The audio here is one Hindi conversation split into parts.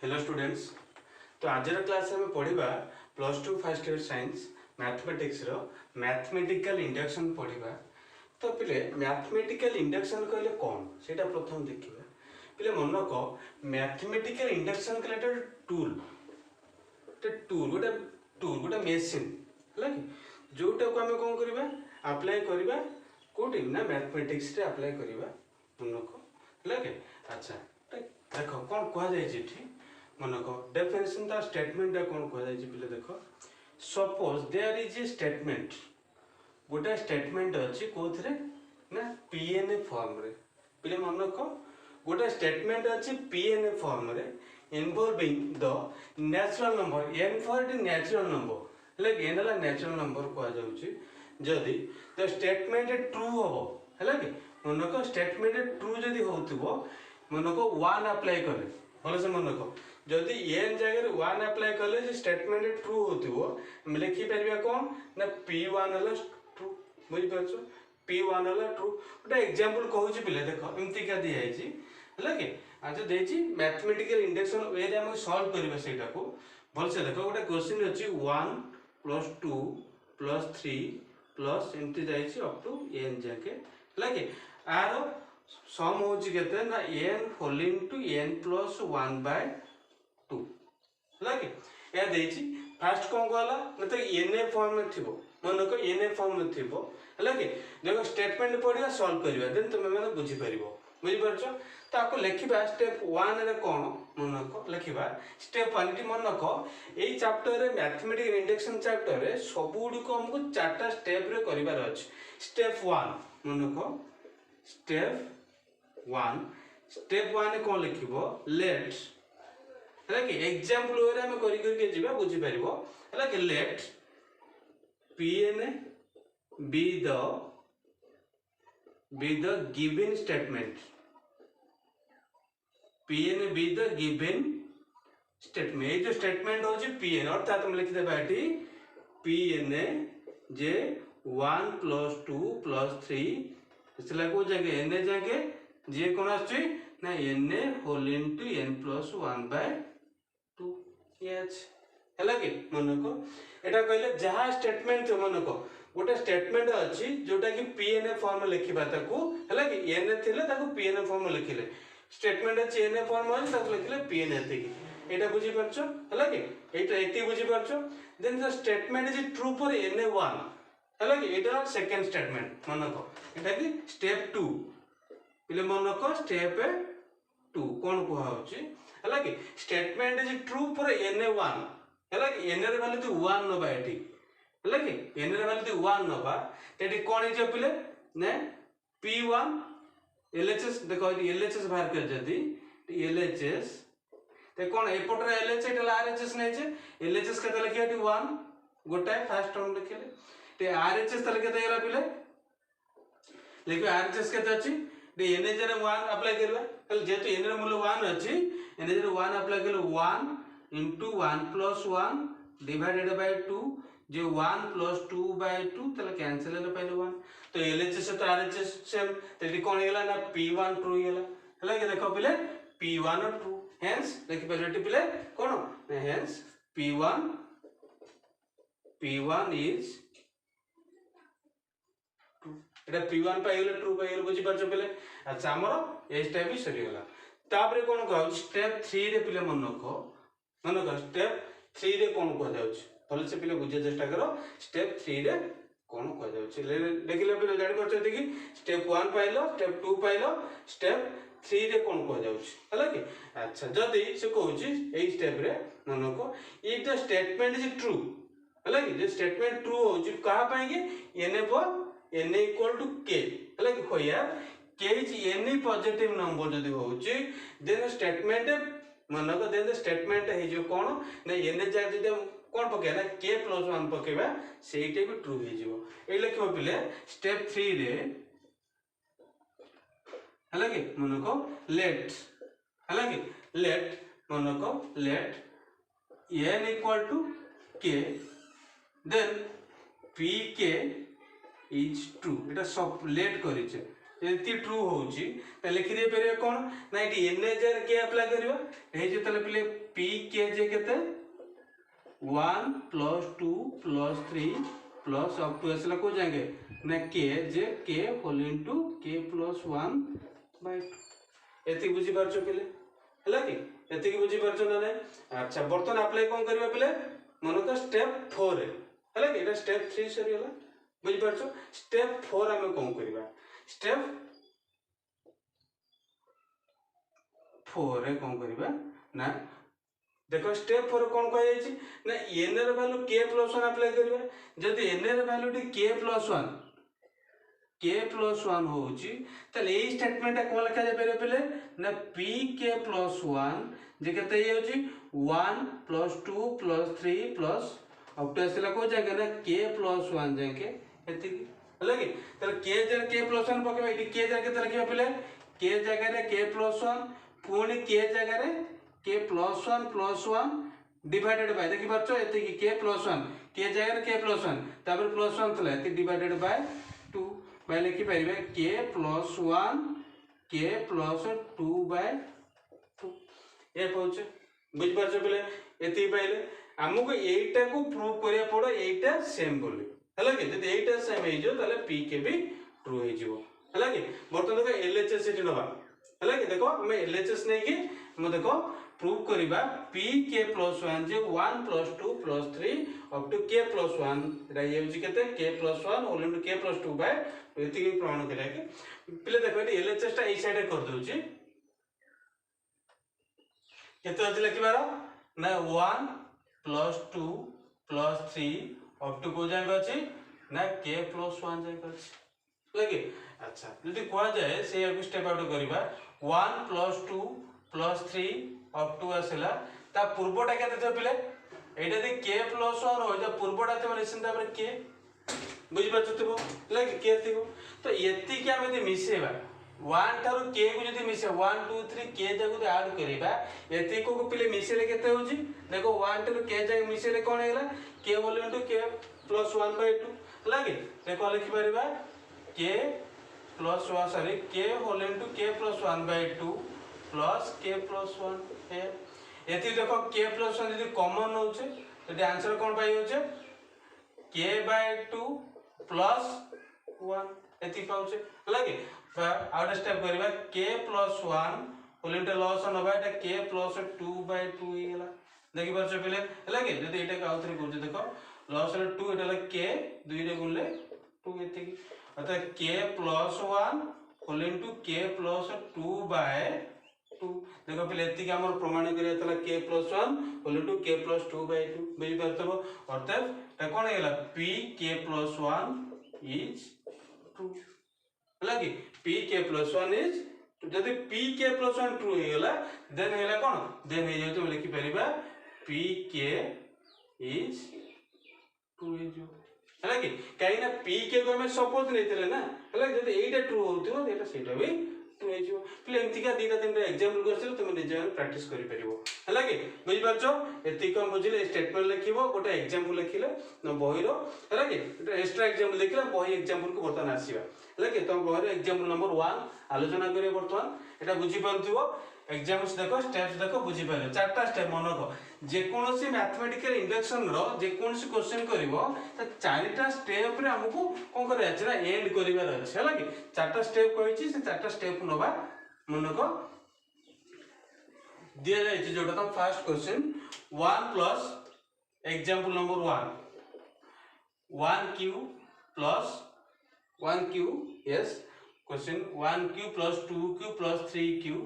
Hello students. तो आज क्लास में पढ़ा +2 फर्स्ट ईयर साइंस मैथमेटिक्स रो मैथमेटिकल इंडक्शन पढ़ा। तो पिले मैथमेटिकल इंडक्शन कहले कौन सेटा प्रथम देखिए। पिले मन को मैथमेटिकल इंडक्शन कहले टूल गोटे मेसीन है कि जोटा को आम कौन करवा अप्लाई करवा कौटी ना मैथमेटिक्स रे अप्लाई करवा मन को है कि। अच्छा देख कौन कह मन को डेफिनेशन ता स्टेटमेंट कौन कह पिले देख। Suppose there is a statement गोटे स्टेटमेंट अच्छी कौन ना पीएनए फॉर्म रे। पिले मन को गोटे स्टेटमेंट अच्छी पीएनए फॉर्म रे involving the natural number n for the natural number like n है नेचुरल नंबर कह जाउची। जदि द स्टेटमेंट ट्रू हो है कि मन को स्टेटमेंट ट्रू जदि होतिबो मन को 1 अप्लाई करे भले से मन को जदि एन जगह 1 अप्लाई कले जे स्टेटमेंट ट्रू होतिबो हम लिखि परबा कौन ना p1 हला ट्रू बुझि परछो p1 हला ट्रू। गोटे एग्जांपल कहूची पिले देखो एमती का दिया है हला कि आज देछि मैथमेटिकल इंडक्शन वे रे हम सॉल्व करबा सेटा को भल से देखो। गोटे क्वेश्चन अछि 1 + 2 + 3 प्लस एमती जाइछि अप टू n जाके हला कि आर सम होछि केते ना n होल इनटू n + 1/2 हला कि या देछि। फर्स्ट कोन कहला न तो na फॉर्म में थिबो मन को na फॉर्म में थिबो हला कि देखो स्टेटमेंट पढिया सॉल्व करबा देन तुम माने बुझि परिबो बुझि परछो। ताको लेखिबा स्टेप 1 रे कोन मन को लेखिबा स्टेप 1 टी मन को एई चैप्टर रे मैथमेटिकल इंडक्शन चैप्टर रे सबुडी को हमको चारटा स्टेप रे करिवार अछि। स्टेप 1 मन को स्टेप 1 कोन लिखिबो लेट है कि एग्जांपल वे हम करि के जिबा बुझि परिबो है कि late pn be the given statement pn be the given statement। ये जो स्टेटमेंट हो जी pn अर्थात हम लिख देबा एटी pn जे 1 + 2 + 3 इसला को जगह n जगह जे कोन आछि ना n होल इनटू n + 1/2 यच हला कि मन को एटा कहले जहा स्टेटमेंट मन को गोटे स्टेटमेंट अछि जोटा कि pn फॉर्म में लिखिबा ताको हला कि n थिले ताको pn फॉर्म में लिखिले स्टेटमेंट अछि n फॉर्म में ताको लिखिले pn एति कि एटा बुझि परछो हला कि एटा एति बुझि परछो। Then the statement is true for na1 हला कि एटा सेकंड स्टेटमेंट मन को एटा कि स्टेप 2 पिले मन को स्टेप 2 कोन को होछि हला कि statement is true for na1 हला कि n रे वैल्यू 1 नबा एटी हला कि n रे वैल्यू 1 नबा एटी कोन हिजो पिले ने p1 LHS देखो LHS बाहर कर जदी LHS ते कोन एपोट रे LHS एटा RHS नै छै LHS कते लिखिया 1 गोटा फर्स्ट टर्म लिखले ते RHS त लिखे देला पिले लिखो RHS कते अछि दे n जरे 1 अप्लाई करबा कल जेतु n रे मूल्य 1 अछि n जरे 1 apply Kelo 1 into 1 + 1 divided by 2 जे 1 + 2/2 तले कैंसिल ले पहले 1 तो LHS से तो RHS सेम तेटी कोन गेला ना p1 ट्रू गेला हला कि देखो पिले p1 ट्रू हेंस देखि पहले पिले कोन hence p1 is Etah p1 पाइ गेले ट्रू पाइ गेले बुझि परछो पिले। अच्छा हमरो ए स्टेप भी सरी गेला तापरे कोन कहू स्टेप 3 रे पिले मन को स्टेप 3 रे कोन कह जाउछ भले से पिले बुझे चेष्टा करो स्टेप 3 रे कोन कह जाउछ देखिले पिले जानि परछ देखि step 1 pilo step 2 pilo step 3 रे कोन कह जाउछ हला कि। अच्छा जदी से कहूछ एई स्टेप रे मन को if the statement is true हला कि जे स्टेटमेंट ट्रू होछ कहा पाए कि n = k हला कि होया k is any positive number जदी होछ देन स्टेटमेंट मन को देन स्टेटमेंट हे जो कोन ना n जा जदी कोन पके ना k + 1 पकेबा सेइटे भी ट्रू हे जिवो ए लिखबो पिले स्टेप 3 रे हला कि मन को लेट हला कि लेट मन को let n = k then pk is true एटा सब लेट करिছে यदि ट्रू होउची त लिखि दे परिबे कोन ना इटी n जार के अप्लाई करबा हे जे तले पले p के जे केते 1 + 2 + 3 प्लस अप टू असला को जाएंगे ना k जे k होल इनटू k + 1/2 एति बुझी परछो पले हला कि एति की बुझी परछो ना नहीं अच्छा बर्तन अप्लाई कोन करबा पले मन का स्टेप 4 है हला कि एटा स्टेप 3 सरी हला बुझी परछो स्टेप 4 हमें कोन करबा स्टेप 4 रे कोन करबा ना देखो स्टेप 4 कोन कह जायछि ना n र वैल्यू k + 1 अप्लाई करबा जदि n र वैल्यू टी k + 1 होउची तले ए स्टेटमेंट कोन लिखा जाय परे पले ना p k + 1 जे केते होउची 1 + 2 + 3 प्लस अब तो असला को जाएगा ना k + 1 जाके एति हला कि तले k जर k + 1 पके एटी k जर केते लिखबा पले k जगह रे k + 1 पुणी k जगह रे k + 1 डिवाइडेड बाय देखि परछो एति कि k + 1 k जगह रे k + 1 तापर +1 थला एति डिवाइडेड बाय 2 बाय लिखि परिबे k + 1 k + 2/2 ए पहुंचे बुझ परछो पले एति पाइले हमको एटा को प्रूव करिया पड़ो एटा सेम बोली हला कि जदि एटा सेम हे जो ताले p के भी ट्रू हे जीवो हला कि बर्तन देखो LHS एटी नबा हला कि देखो हम LHS नै कि हम देखो प्रूव करिबा p k + 1 जे 1 + 2 + 3 अप टू k + 1 एटा येउची केते k + 1 whole into k + 2 by एति की प्रमाण करिया कि पहिले देखो एटी LHS ता ए साइड कर दोची केते अछि लिखिबार ना 1 + 2 + 3 अप टू को जाय अछि ना k + 1 जाय अछि लगे अच्छा जदि कोआ जाय से एक स्टेप आउट करिबा 1 + 2 + 3 अप टू असला ता पूर्वटा केते थे पहिले एटा दे k + 1 हो जा पूर्वटा ते निश्चित भाबरे k बुझि परछथबो लगे k थिबो तो एति के हम दे मिसेबा 1 थारु k को जदि मिसे 1 2 3 k जगु दे ऐड करिबा एति को पहिले मिसेले केते होजी देखो 1 थारु k जग मिसेले कोन हेला k होल इनटू k + 1/2 लगे देखो लिखि परिबा k + 1 sorry k whole into k + 1/2 plus k + 1 है एति देखो k + 1 यदि कॉमन होचे तो आंसर कोन पाई होचे k/2 + 1 एति पाउचे लगे आउट स्टेप करबा k + 1 होल इनटू लॉस नबा एटा k + 2/2 हेला देखि परछो पहिले लगे जदि एटा का आउथरे गुजे देखो लॉस रे 2 एटा k 2 रे गुणले 2 एति अर्थात k + 1 होल इनटू k + 2/2 देखो पहिले एति के हमर प्रमाण करिया तला k + 1 होल इनटू k + 2/2 बुझि परतबो अर्थात ता कोन हेला p k + 1 इज ट्रू लगी p k + 1 इज जदि p k + 1 ट्रू हेला देन हेला कोन देन हे जेतो लिखि परिबा p k इज ट्रू हे जो हला कि काई ना p k को हमें सपोज नैतिले ना हला जदि एटा ट्रू होतिबो एटा सेटा भी ट्रू हे जो प्ले एंतिका दीटा तीनटा एग्जांपल करसिल तुम निजे प्रैक्टिस करि परिबो हला कि बुझि परछो एति को बुझिले स्टेटमेंट लिखिबो गोटे एग्जांपल लिखिले न बहिरो हला कि एक्स्ट्रा एग्जांपल लिखिले बहि एग्जांपल को बर्तन आसीबा हला कि तुम बहिरो एग्जांपल नंबर 1 आलोचना करियो बर्तन एटा बुझि परथिबो एग्जाम्स देखो स्टेप्स देखो बुझी पाले चारटा स्टेप मन को जे कोनोसी मैथमेटिकल इंडक्शन रो जे कोनोसी क्वेश्चन करिवो त चारटा स्टेप रे हमकु कोन करे अछि ना एंड करिवार अछि हला कि चारटा स्टेप कहिछि से चारटा स्टेप नबा मन को दिया जाय छै जोटा त first question 1 plus example number 1 1q plus 1q yes question 1q plus 2q plus 3q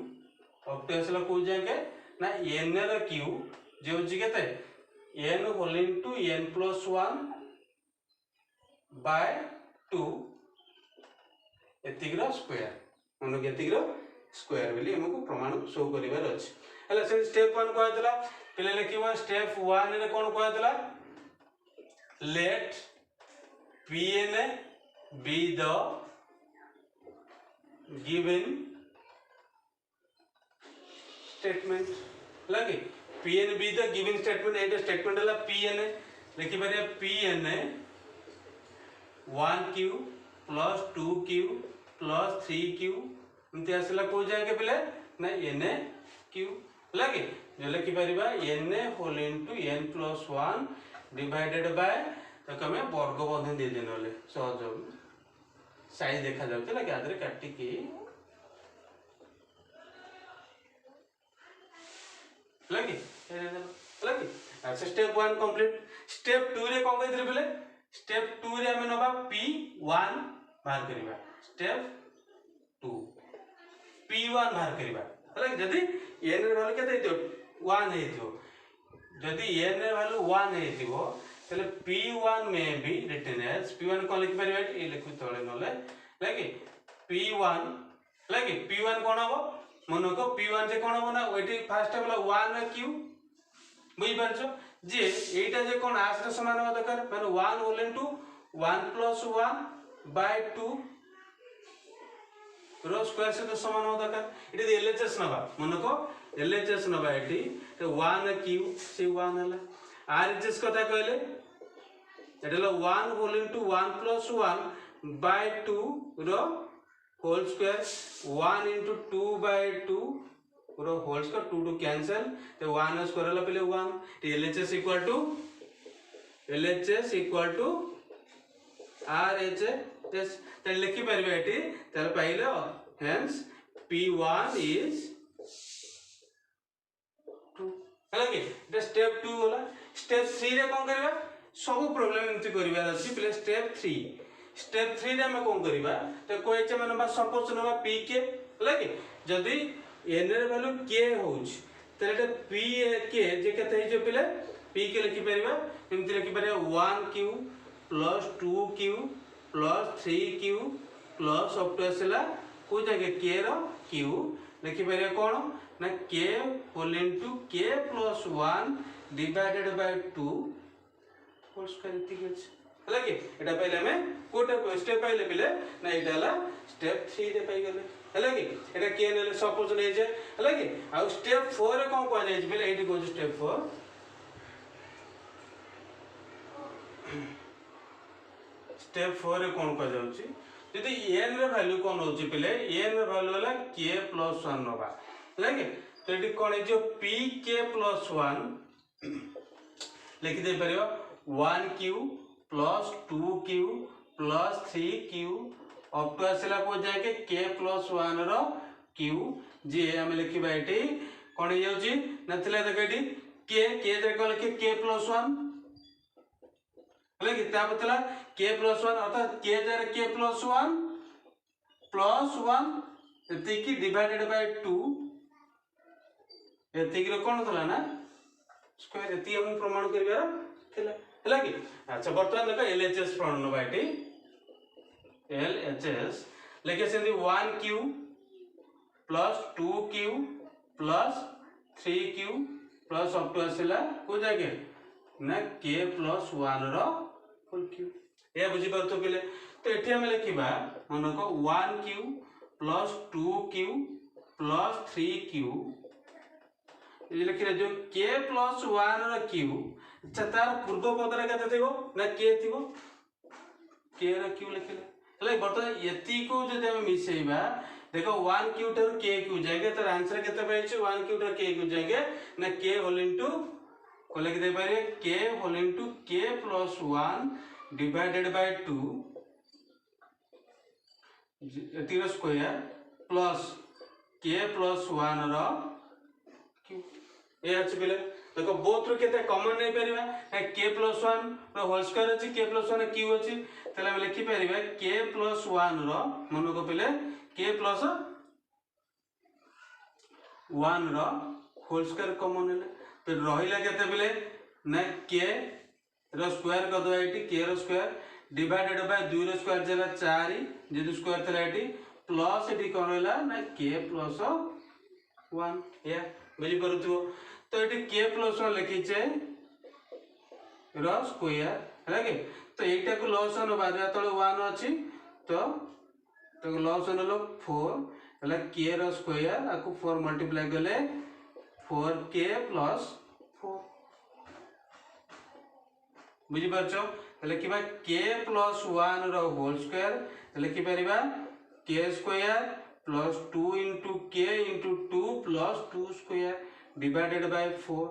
अब तो असला को जाएंगे ना n र q जे होची केते n whole into n plus 1 by 2 एतिग्र स्क्वायर मन एतिग्र स्क्वायर बोली हमको प्रमाण शो करिवार अछि हला से स्टेप 1 को आतला पहिले लिखिबा स्टेप 1 रे कोन को आतला late pn be the given statement लगे pn be the given statement Etah statement हला pn लिखि परिया pn 1q plus 2q plus 3q एमती आसला को जाके पिले ना na q लगे जो लिखि परिबा na whole into n plus 1 divided by तक हमें वर्ग बंधन दे देन ले सहज साइज देखा जाउते लगे आदरे काटी की लगे लगे अच्छा स्टेप 1 कंप्लीट स्टेप 2 रे कोन कहथि बोले स्टेप 2 रे हमें नबा p1 बाहर करिबा स्टेप 2 p1 बाहर करिबा लगे जदी n रे वैल्यू केते हेतियो 1 हेतियो जदी n रे वैल्यू 1 हेतियो तले p1 में भी रिटन एज p1 कोन लिखि परिबा ए लिखु तळे नले लगे p1 लगे p1 कोन हो मनो को p1 जे कोन हो ना ओटी फर्स्ट वाला 1 q बुझी परछो जे एटा जे कोन आस रे समान हो दरकार माने 1 होल इनटू 1 प्लस 1 बाय 2 रो स्क्वायर से तो समान हो दरकार इटे एलएचएस नबा मनो को एलएचएस नबा एटी तो 1 q से 1 हला आरएचएस कथा कहले एटा 1 होल इनटू 1 प्लस 1 बाय 2 रो होल स्क्वायर 1 into 2 by 2 रो होल स्क्वायर 2 to cancel तो 1 स्क्वायर हला पहले 1 तो LHS equal to RHS तो लिखि परबे एटी तार पाइलो hence P1 is 2 हला के ये स्टेप 2 होला स्टेप 3 रे कोन करबा सब प्रॉब्लम इनती करबा अछि पहले स्टेप 3 रे हम कोन करबा तो कोइचे माने बा सपोज नबा p के लगे जदी n रे वैल्यू k होउछ तले p के जे केते हे जो पहले p के लिखि परबा एमति लिखि परबा 1q + 2q + 3q plus up to असला को जगह k रो q लिखि परबा कोन ना k whole into k + 1 divided by 2 whole square equals लगे एटा पहले हमें कोटा स्टेप पहले पहले ना एटा ला स्टेप 3 रे पाई गेले हला कि एटा के नेले सपोज नै जे हला कि आ स्टेप 4 रे कोन को जाय पहले एटी को स्टेप 4 स्टेप 4 रे कोन को जाउची यदि n रे वैल्यू कोन होची पहले n रे वैल्यू होला k + 1 नबा लगे तो एटी कोन है जो p k + 1 लिखि दे परियो 1q + 2q + 3q up to असला को जाके k + 1 रो q जे हम लिखिबा एटी कोन हे जाउची नथिला देख एटी k जे को लिखि k + 1 लेकिन ता बतला k + 1 अर्थात k जरे k + 1 + 1 एति की डिवाइडेड बाय 2 एति की कोन थला ना स्क्वायर एति हम प्रमाण करबा थला हला कि अच्छा वर्तमान देखो एलएचएस प्रमाण नबा एटी एलएचएस लेके सेंदी 1q + 2q + 3q plus up to असला को जागे ना k + 1 रो होल q ए बुझी परतो पले तो एठी हम लिखिबा मन को 1q + 2q + 3q ये लिखिले जो k + 1 रो q अच्छा तार पूर्व पद रे कते थिबो ना k थिबो k रो q लिखिले हले बर्तमान यति को जदि हम मिसेइबा देखो 1q टर kq जाएगा तर आंसर केते पाइछ 1q टर kq जाएगा ना k होल इनटू को लिख दे पारे k whole into k + 1 divided by 2 एतिर स्क्वायर प्लस k + 1 रो q ए अछि बेले देखो बोथ रो केते कॉमन नै परिबा k + 1 रो होल स्क्वायर अछि k + 1 q अछि तले हम लिखि परिबा k + 1 रो मन को पले k + 1 रो होल स्क्वायर कॉमन हैले तो रहिला केते बेले ना k रो स्क्वायर क दो एटी k रो स्क्वायर डिवाइडेड बाय 2 रो स्क्वायर जला 4 जेदि स्क्वायर तला एटी प्लस एटी कोन हैला ना k + 1 या बुझी परथु तो एटी k + 1 लिखि छे रो स्क्वायर हैला के तो एटा को लॉसन बाजा तळे 1 अछि तो लॉसन लो 4 हैला k रो स्क्वायर आको 4 मल्टीप्लाई गले 4k + 4 बुझी परछो लिखिबा k + 1 रो होल स्क्वायर लिखि परिबा k square plus 2 into k into 2 plus 2 square divided by 4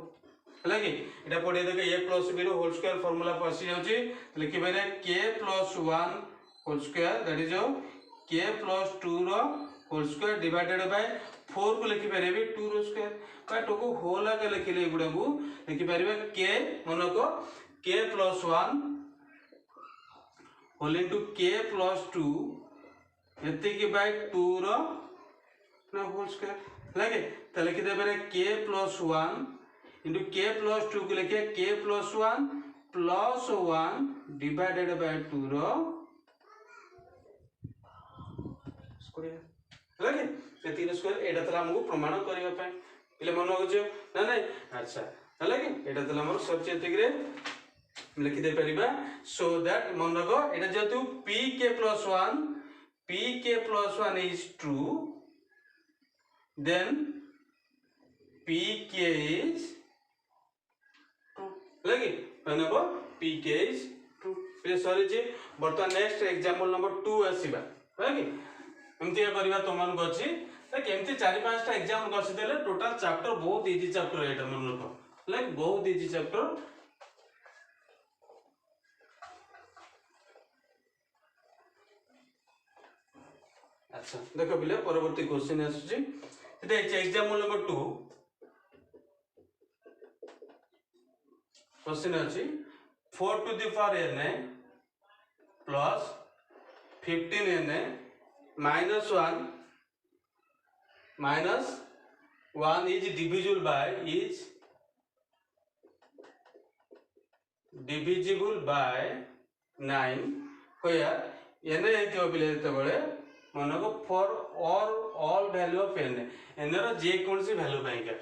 है कि एटा पढ़े देखे ए प्लस बी रो होल स्क्वायर फार्मूला पसी जाउची लिखि बारे k plus 1 whole square that is k plus 2 रो होल स्क्वायर डिवाइडेड बाय 4 को लिखि पारे भी 2 रो स्क्वायर बट को होल आगे लिखिले एगुडा को लिखि पारिबा के मनको के प्लस 1 होल इनटू के प्लस 2 एति की बाय 2 रो ना होल स्क्वायर लागे त लिखि दे बारे के प्लस 1 इंटू के प्लस 2 को लिखे के प्लस 1 प्लस 1 डिवाइडेड बाय 2 रो स्क्वायर लगे ये तीन स्क्वायर एटा तला हमको प्रमाण करिवा पय इले मन हो जे ना नहीं अच्छा लगे एटा तला हमर सब चेतिक रे लिखि दे परिबा सो दैट मन रखो एटा जेतु p k plus 1 is true then pk is लगे पनबो pk is true पे सॉरी जी बर्तमान नेक्स्ट एग्जांपल नंबर 2 आसीबा लगे एमती करबा तमन गछि त केमती 4-5 टा एग्जांपल गछि देले टोटल चैप्टर बहुत इजी चैप्टर एटा मन रखो लाइक बहुत इजी चैप्टर अच्छा देखो बिले परवर्ती क्वेश्चन आसुची एटा एग्जांपल नंबर 2 क्वेश्चन अछि 4 to the power n plus 15 n minus 1 is divisible by 9 where n हेतियो बिले तबळे मनको for all value of n n रो जे कोनसी वैल्यू पाइका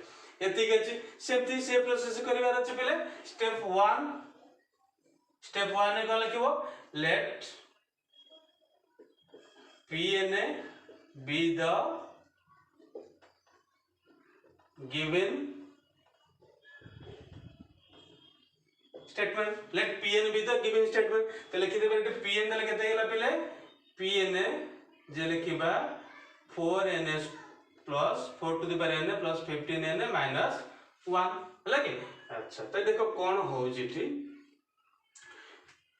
एतिक अछि सेमती से प्रोसेस करिवार अछि पहिले स्टेप 1 को लिखिबो late pn be the given statement let pn be the given statement तो लिखि देबे pn देले केते गेला पहिले pn J लिखिबा 4ns plus 4 to the power n plus 15n minus 1 हला कि अच्छा त देखो कोन हो जिठी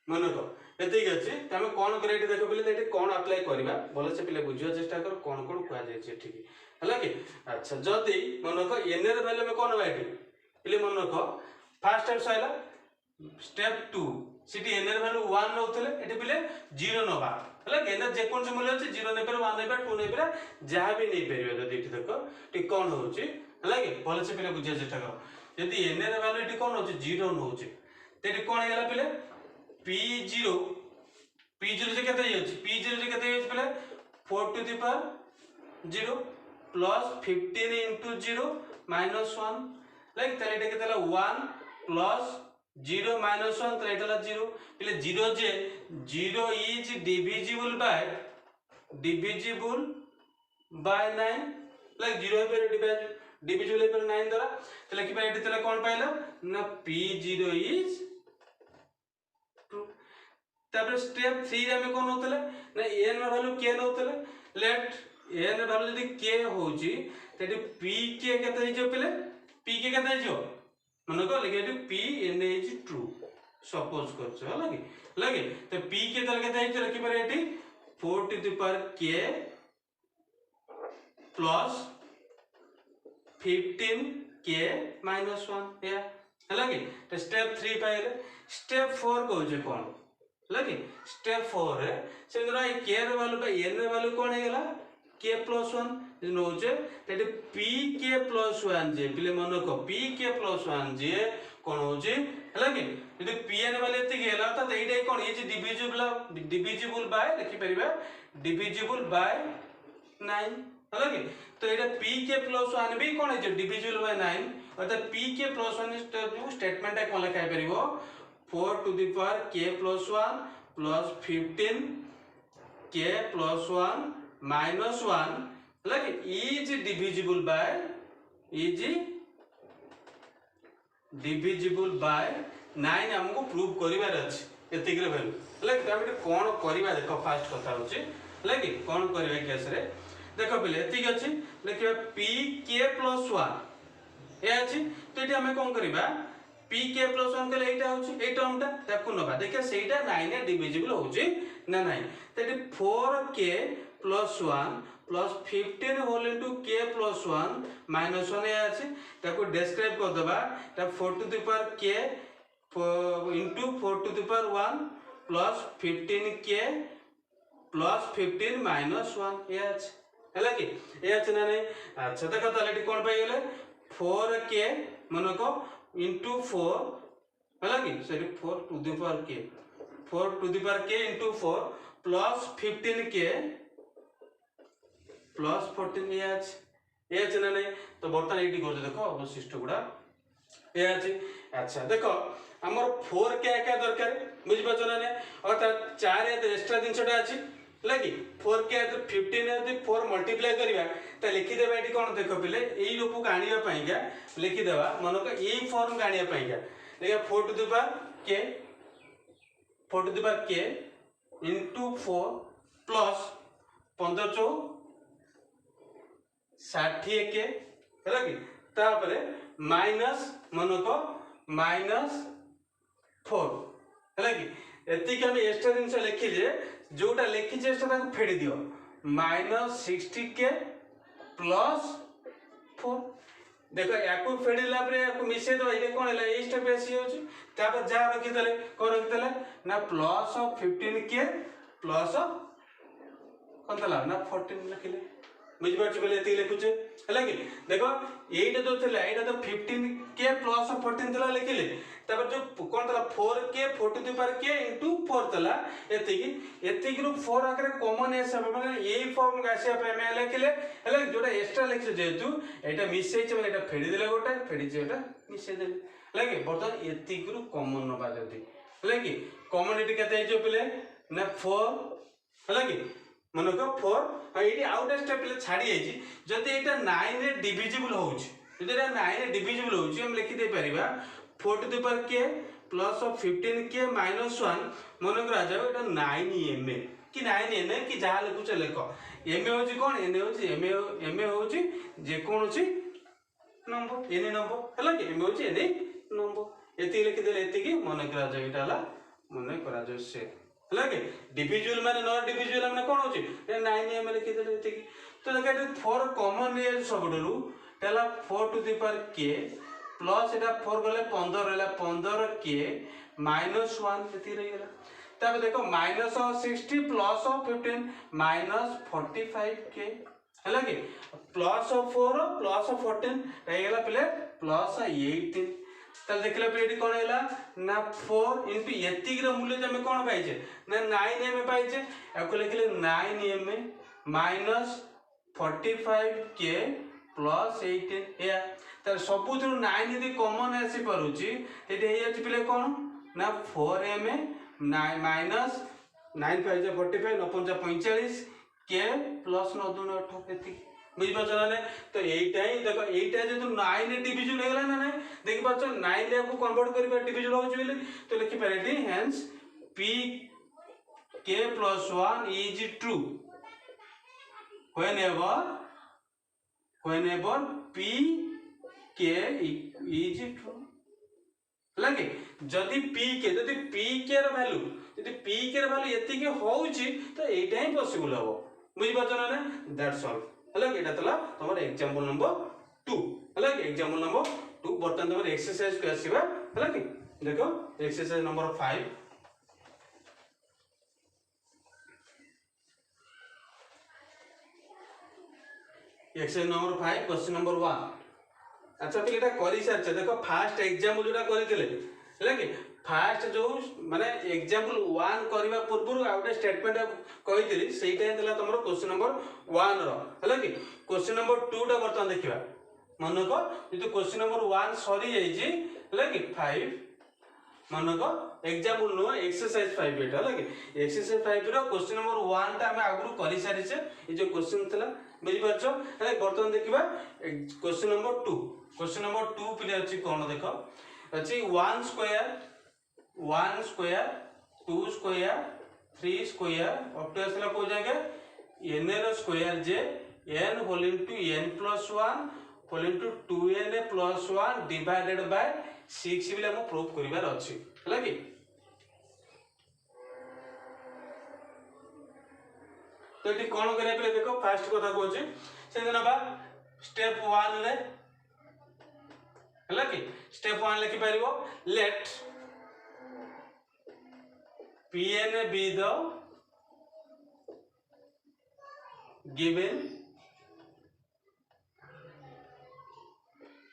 मन को एते अछि तमे कोन करेक्ट देखो पहिले एते कोन अप्लाई करबा बोले से पहिले बुझियो चेष्टा कर कोन कोन कुआ जाय छै ठीक हला कि अच्छा जदी मन को n रे वैल्यू में कोन बाइटी पहिले मन को फर्स्ट टाइम सइला स्टेप 2 सिटी n रे वैल्यू 1 नउतले एते पहिले 0 नबा हला कि n जे कोन से मूल्य अछि 0 नै पर 1 नै पर 2 नै पर जहां भी नै परिबे जदी एठी देखो ठीक कोन होउची हला कि बोले से पहिले बुझियो चेष्टा कर यदि n रे वैल्यू एठी कोन होउची 0 नउची तेठी कोन हेला पहिले p0 जे केते अछि p0 जे केते अछि पहिले 4 to the power 0 plus 15 into 0 minus 1 like तले एटा केतेला 1 plus 0 minus 1 तले एटाला 0 पहिले 0 जे 0 is divisible by 9 लाइक 0 पर divisible पर 9 द्वारा तले कि एटा तले कोन पाइला ना p0 is ट्रू तापर स्टेप 3 रे हम कोन होतले ना n वैल्यू k नहोतले लेट n वैल्यू यदि k होची तेटी pk केते हिजो पहिले pk केते हिजो मन को लिखे p n is true suppose करछ लगे तो pk तले केते हिजो लिखि पारे eighty 4 to the power k plus 15k minus 1 या लगे तो स्टेप 3 पाइले स्टेप 4 को जे कोन लगे स्टेप 4 रे सेंद्रा k रे वैल्यू पे n रे वैल्यू कोन हेला k plus 1 नोचे Tete pk plus 1 जे पिले मन को pk plus 1 जे कोन होजे लगे यदि pn वाले एते गेला त एइडे कोन इज डिविजिबल बाय लिखि परिबा डिविजिबल बाय 9 लगे तो एटा pk plus 1 भी कोन है डिविजिबल बाय 9 अर्थात pk plus 1 स्टेटमेंट कोन लिखाइ परिबो 4 to the power k plus 1 plus 15 k plus 1 minus 1 like is divisible by 9 हमको प्रूव करिवार अछि एतिक रे वैल्यू लाइक हम कोन करिबा देखो फास्ट कथा होची है कि कौन करबे केस रे देखो पिले एतिक अछि देखिबा p k + 1 ए अछि तो एटी हमें कोन करबा p k + 1 कले एटा होछि ए टर्मटा ताकू नबा देखिया सेटा 9 रे डिविजिबल होछि ना नाही तो एटी 4k + 1 plus 15 whole into k + 1 minus 1 ए अछि ताको डिस्क्राइब कर दबा ता 4 to the power k into 4 to the power 1 plus 15k plus 15 minus 1 ए अछि हैला कि ए अछि ना नहीं अच्छा देखो ताले एटी कोन पाई गेले 4k मनको इनटू 4 हैला कि sorry 4 to the power k 4 to the power k into 4 plus 15k plus 14 ए एच ना नहीं तो बर्तमान एटी कर देखो अवशिष्ट गुड़ा ए अछि अच्छा देखो हमर 4 के एका दरकार बुझ पाछो ना ने अर्थात 4 ए एक्स्ट्रा दिन छटा अछि लागी 4 के 15 यदि 4 मल्टीप्लाई करबा त लिखि देबा एटी कोन देखो पिले एई रूप को आनिबा पईगा लिखि देबा मन को एई फॉर्म का आनिबा पईगा देखा 4 to the power k 4 to the power k into 4 plus 15 चौ 60 के हैला कि तापरे माइनस मनको माइनस 4 हैला कि एति के हम एक्स्ट्रा दिन से लिखि जे जोटा लिखि जे सेटा को फेडी दियो माइनस 60 के प्लस 4 देखो याको फेडीला परे याको मिसे दो इटे कोन हैला ए स्टेप एसी होची तापर जा रखि देले को रखि देले ना प्लस 15 के प्लस कोन तला ना 14 लिखिले बुझ पाछ बेले एति लिखुचे हैला कि देखो एटा जो थिला एटा तो 15 के प्लस 14 तला लिखिले तापर जो कोन तला 4 के 4 टू द पावर के इनटू 4 तला एति कि 4 आकरे कॉमन एस माने एई फॉर्म का आसे पे में लिखिले हैला जोटा एक्स्ट्रा लिखछ जेतु एटा मिस हेछ माने एटा फेडी देले गोटा फेडी जे एटा मिस देले हैला कि बर्तन एति कि कॉमन नबा जदी हैला कि कॉमन एटी कते जो पेले ना 4 हैला कि मनक 4 एटी आउट स्टेप ले छाडी आइछि जदी एटा 9 रे डिविजिबल होउछि जदी एटा 9 रे डिविजिबल होउछि हम लिखि दे परिबा 4 to the power k plus 15k minus 1 मनक आ जाओ एटा 9m कि 9n कि जहा लिखुछ लेख m होउछि कोन n होउछि m होउछि जे कोन होउछि नंबर n नंबर हला कि m होउछि n नंबर एति लिखि देले एति कि मनक आ जाओ एटा हला मनक आ जाओ से हला कि डिविजुअल माने नॉट डिविजुअल माने कोन होची 9m लिखि देले एति तो देखा 4 कॉमन ए सबडरू तेला 4 to the power k plus एटा 4 गले 15 रहला 15k माइनस 1 एति रहि गेला तब देखो माइनस 60 प्लस 15 माइनस 45k हला कि प्लस 4 प्लस 14 रहि गेला पले प्लस 18 तल देखले पे एटी कोन हैला ना 4 इनटू एतिक रे मूल्य जे हम कोन पाइछे ना 9m पाइछे एको लिखले 9m माइनस 45k प्लस 18 या त सबुथु 9 यदि कॉमन आसी परुची एटी हे अछि पिले कोन ना 4m माइनस 9 5 45 9 5 45 k प्लस 9 2 18 एतिक बुझ पाछो ना तो एटा ही देखो एटा जे तो 9 रे डिविजन हेगला ना नहीं देख पाछो 9 रे को कन्वर्ट करबा डिविजन होछ बेले तो लिखि पारेटी hence p k + 1 is true whenever p k is true लगे जदी p k ର वैल्यू एति के होउची तो एटा ही पॉसिबल हो बुझ पाछो ना दैट्स ऑल हला एटा तला तमर एग्जांपल नंबर 2 हला एग्जांपल नंबर 2 बर्तन तमर एक्सरसाइज के आसीबा हला कि देखो exercise number 5 exercise number 5 question number 1 अच्छा फिर एटा करि सारछ देखो फास्ट एग्जांपल जोटा करितले हला कि फास्ट जो माने एग्जांपल 1 करबा पूर्व आउटे स्टेटमेंट कहितली सेटा देला तमरो क्वेश्चन नंबर 1 रो हला कि क्वेश्चन नंबर 2 टा बर्तन देखिबा मन को जे क्वेश्चन नंबर 1 सरी जाई छी हला कि 5 मन को एग्जांपल नो एक्सरसाइज 5 एटा हला कि एक्सरसाइज 5 रो क्वेश्चन नंबर 1 टा हम आगु करि सारी छे ए जो क्वेश्चन थला बुझि परछो हला बर्तन देखिबा क्वेश्चन नंबर 2 पिले अछि कोन देखो अछि 1 square 2 square 3 square up to असला को जाके n ର ସ୍କୋୟାର ଯେ n whole into n plus 1 whole into 2n plus 1 divided by 6 बिले हम प्रूफ करिवार अछि हला कि तो ये कौन करें देखो फास्ट कथा कहूँ से नवा स्टेप 1 रे है कि स्टेप 1 लिखि पारिबो late Pn be the given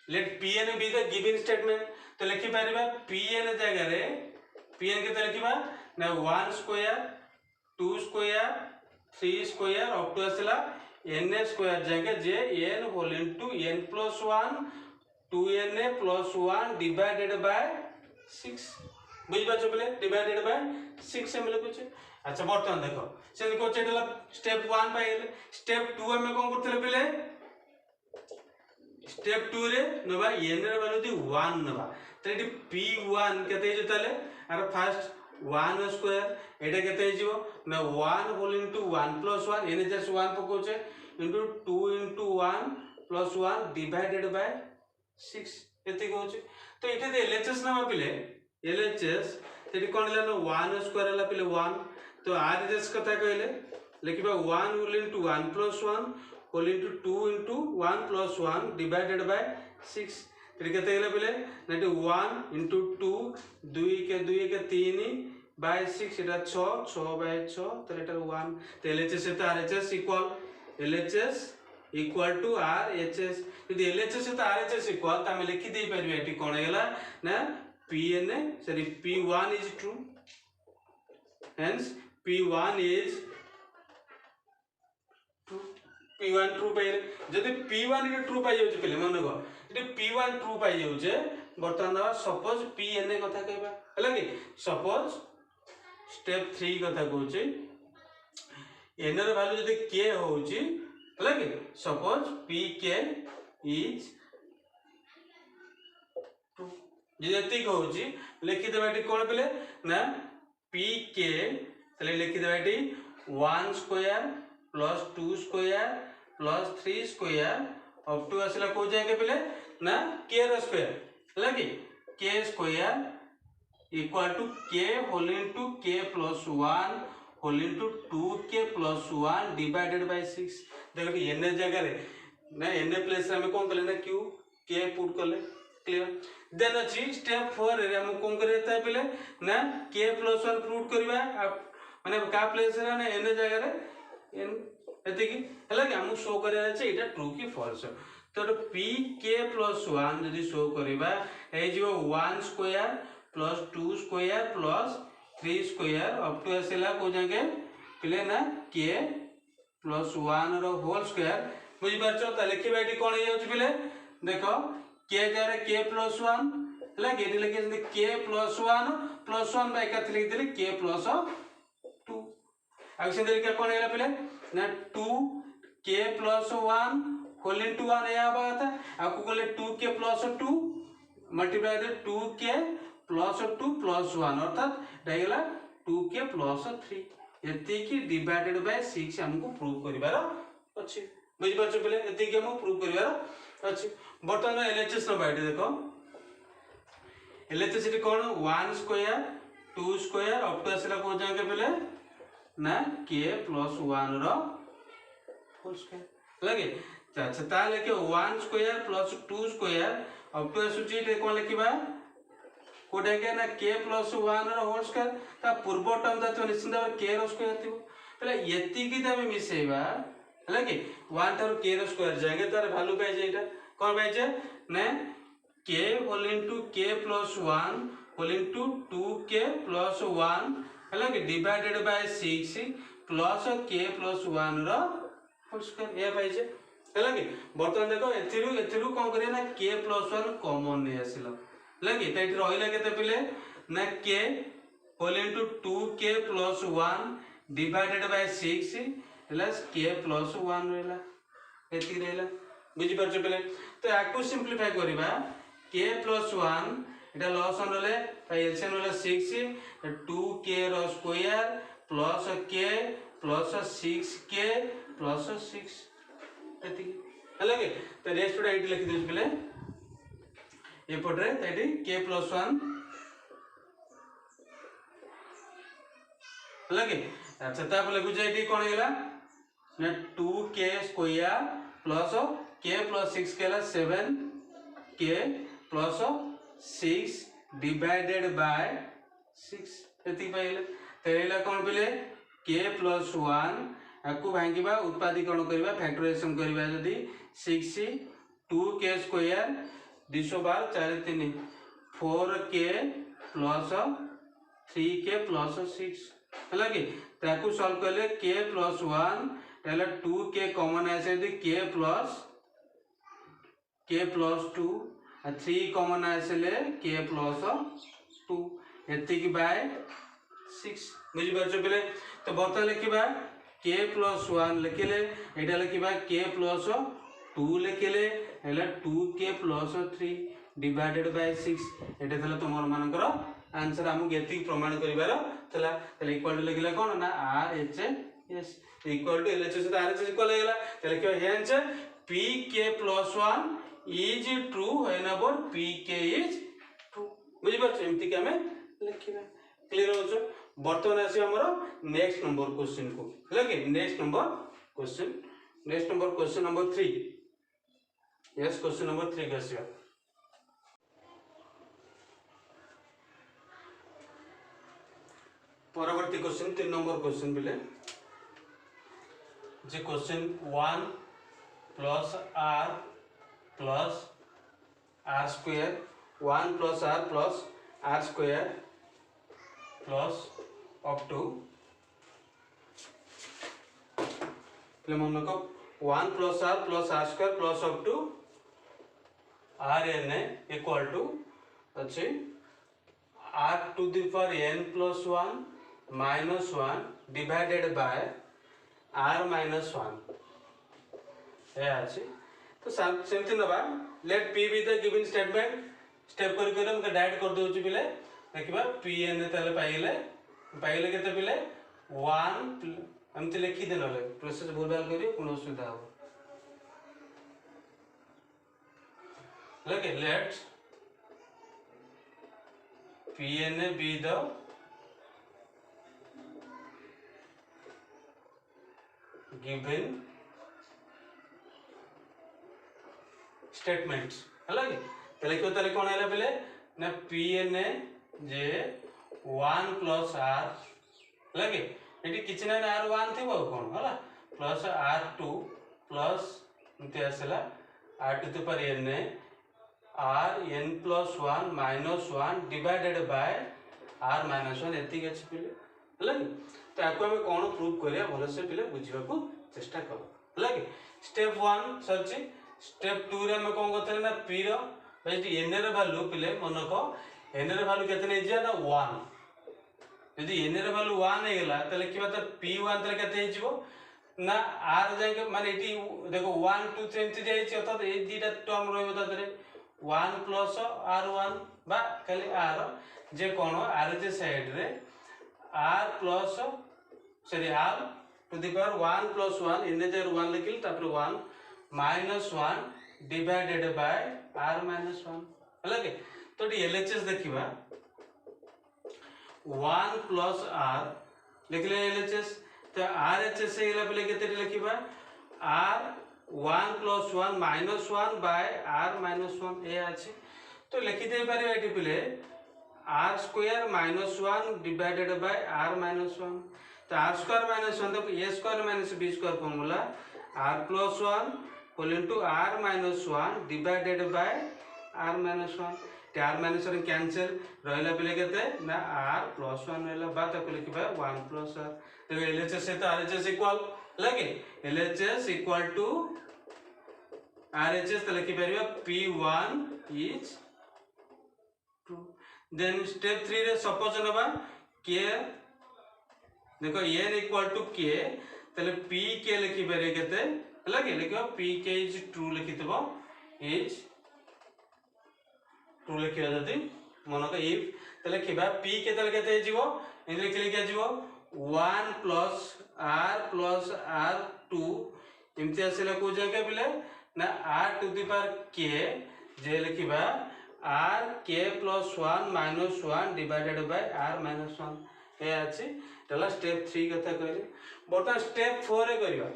let Pn be the given statement तो लिखि पारिबा Pn जगह रे Pn के लिखिबा ना 1 square 2 square 3 square up to आसला n स्क्वायर जगह जे n whole into n plus 1 2n plus 1 divided by 6 बुझ पाछो बोले डिवाइडेड बाय 6 हम लिखुछ। अच्छा बर्तमान देखो से देखो चेटला स्टेप 1 पाइले स्टेप 2 में कोन करथले पहिले स्टेप 2 रे नबा n रे वैल्यू दी 1 नबा तो एटी p1 केते जे तले आर फर्स्ट 1 स्क्वायर एटा केते जिवो ना 1 whole into 1 plus 1 n just 1 पकोचे into 2 into 1 plus 1 divided by 6 एते कहूचे तो एटे दे एलएचएस ना पिले एलएचएस तेरी कोन ले ना 1 स्क्वायर ला पिले 1 तो आरएचएस कथा कहले लिखिबा 1 whole into 1 plus 1 whole into 2 into 1 plus 1 divided by 6 तेरी केते गेले पिले नेट 1 इनटू 2 2 के 3 बाय 6 एटा 6 6 बाय 6 तो एटा 1 तो एलएचएस से आरएचएस इक्वल टू आरएचएस यदि एलएचएस से आरएचएस इक्वल त हम लिखि दे परबे एटी कोन गेला ना Pn sorry P1 is true hence P1 is true P1 true पाइ जदि P1 के ट्रू पाइ जाउछ पहिले मन को जदि P1 ट्रू पाइ जाउछ बर्तमान सपोज Pn कथा कहबा हला कि सपोज स्टेप 3 कथा कहउछ n र वैल्यू जदि k होउछ हला कि सपोज Pk is जति कहउची लिखि देबा एटी कोन पले ना pk तले लिखि देबा एटी 1 square plus 2 square plus 3 square up to असला को जाके पले ना k र स्क्वायर हला कि k square equal to k whole into k plus 1 whole into 2k plus 1 divided by 6 देखो n जगह रे ना n प्लेस में कोन कले ना q k पुट कले क्लियर देन अछि स्टेप 4 रे हम कोन करैता पहिले ना k + 1 प्रूव करबा माने का प्लेस रे ना n जगह रे n एति कि हला कि हम शो करे छै एटा ट्रू की फॉल्स तो pk + 1 यदि शो करबा ए जो 1 square plus 2 square plus 3 square up to असला को जाके पहिले ना k + 1 रो होल स्क्वायर बुझि परछो त लिखिबा एटी कोन हे जाउछ पहिले देखो k जरे k + 1 हला गेडी लगे जने k + 1 बाय का लिख देले k + 2 अब से देख कोन हेला पहिले ना 2 k + 1 होल इनटू 1 या बात आ को कोले 2k + 2 मल्टीप्लाई दे 2k + 2 + 1 अर्थात डाइगला 2k + 3 एति की डिवाइडेड बाय 6 हमको प्रूव करिवार अछि बुझि परछ पहिले एति की हम प्रूव करिवार अछि बर्तमान एलएचएस न बाइट देखो एलएचएस इट कोन 1 स्क्वायर 2 स्क्वायर अप टू असला को जाके पहिले ना k + 1 रो होल स्क्वायर लगे अच्छा ता लेके 1 square plus 2 square up to असुची ते कोन लिखिबा कोडे के ना k + 1 रो होल स्क्वायर ता पूर्व टर्म दा तो निश्चित भाव k रो स्क्वायर थिबो पहिले यति की तमे मिसेबा लगे 1 तार k रो स्क्वायर जागे तार वैल्यू पाइ जेटा कोन पाइ जे ना k whole into k + 1 whole into 2k + 1 हला कि डिवाइडेड बाय 6 प्लस k + 1 रो होल स्क्वायर ए पाइ जे हला कि बर्तमान देखो एथिरु कोन करिया ना k + 1 कॉमन नै आसिला लगे त एठी रहिला केते पहिले ना k whole into 2k + 1 divided by 6 plus k + 1 रहला एति रहला बुझि परछ पहिले तो याकू सिंपलीफाई करबा k + 1 एटा लॉस होले त एलसीएम होले 6 2k रो square plus k plus 6k plus 6 एति हला के तो रेस्ट गुडा एटी लिखि देछ पिले ए पटरे एटी k प्लस 1 हला के अच्छा ता लिखु जे एटी कोन हेला ना 2k square plus k plus 6 केला 7k प्लस 6 डिवाइडेड बाय 6 एति पाइले तेला कोन पिले k प्लस 1 आकु भांगिबा उत्पादीकरण करबा फैक्टराइजेशन करबा जदी 6 2k square 212 4 3 4k plus 3k plus 6 हला कि ताकू सॉल्व करले k प्लस 1 ताला 2k कॉमन आसे यदि k प्लस 2 आ 3 कॉमन आसेले k प्लस 2 एति की बाय 6 बुझि परछो पले तो बर्तन लिखिबा k प्लस 1 लिखिले एटा लिखिबा k प्लस 2 लिखिले हैला 2k प्लस 3 डिवाइडेड बाय 6 एटा थला तमर मानकर आंसर हमु गेति प्रमाण करिवार थला तले इक्वल टू लिखिला कोन ना RHS इक्वल टू LHS तो RHS इक्वल हेला तले के hence pk plus 1 is true when about pk is true बुझि परछ एमति के हमें लिखिबा क्लियर होछ बर्तमान आसी हमरो नेक्स्ट नंबर क्वेश्चन को हला के next number question number 3 yes question number 3 के आसी परवर्ती क्वेश्चन 3 नंबर क्वेश्चन बिले जे question 1 plus r square 1 plus r square plus up to मन को 1 plus r square plus up to rn equal to अच्छे r to the power n plus 1 minus 1 divided by r minus 1 ए अछि तो सेमति नबा let p be the given statement step कर हम डाइरेक्ट कर दोछु बिले देखिबा pn तले पाइले केते बिले 1 हमते लिखि देन ले प्रोसेस भूलभाल करियो कोनो सुविधा हो लगे let's pn be the given statements हलागे तले क्यों तले कोन हैला पहले ना pn जे 1 प्लस r हलागे एटी किछ ना r1 थिबो कोन हला प्लस r2 प्लस इते आसला r2 to पर n r n plus 1 minus 1 divided by r minus 1 एति गछ पहले हलागे ताको हमें कोन प्रूव करिया भलो से पहले बुझिबा को चेष्टा करो हलागे स्टेप 1 सरची स्टेप 2 रे हम कोन करथले ना p रो भाई n रे वैल्यू पहले मनको n रे वैल्यू केते नै जे ना 1 यदि n रे वैल्यू 1 हे गेला तले किबा त p1 तले केते हे जिवो ना r जाके माने एटी देखो 1 2 3 एमति जाई छी अर्थात ए दीटा टर्म रहबो ततरे 1 प्लस r1 बा खाली r जे कोन r जे साइड रे r plus sorry r to the power 1 plus 1 इन जे 1 लिखिल तापर 1 minus 1 divided by r minus 1 हला के तो LHS देखिबा 1 प्लस r लिखले LHS तो RHS से गेला पले केते लिखिबा r 1 plus 1 minus 1 by r minus 1 ए अछि तो लिखि दे पारे एटी पले r square minus 1 divided by r minus 1 तो r स्क्वायर माइनस 1 तो a square minus b square formula r plus 1 whole into r minus 1 divided by r minus 1 ते r माइनस 1 कैंसिल रहला पले केते ना r प्लस 1 रहला बा त लिखिबा 1 प्लस r तो LHS से तो RHS इक्वल लगे LHS इक्वल टू RHS तो लिखि परिबा p1 is true then step 3 रे सपोज नबा k देखो n इक्वल टू k तले p k लिखि पारे केते लगे लिखो p k इज ट्रू लिखितबो इज ट्रू लिखिया जदी मन को इफ तले लिखिबा p के तले केते जिवो इन लिखि लिखिया जिवो 1 plus r plus r to एमती आसला को जगह पिले ना are to the power k जे लिखिबा r k plus 1 minus 1 divided by r minus 1 ए अछि तला स्टेप 3 कथा कहले बर्तमान स्टेप 4 रे करिबा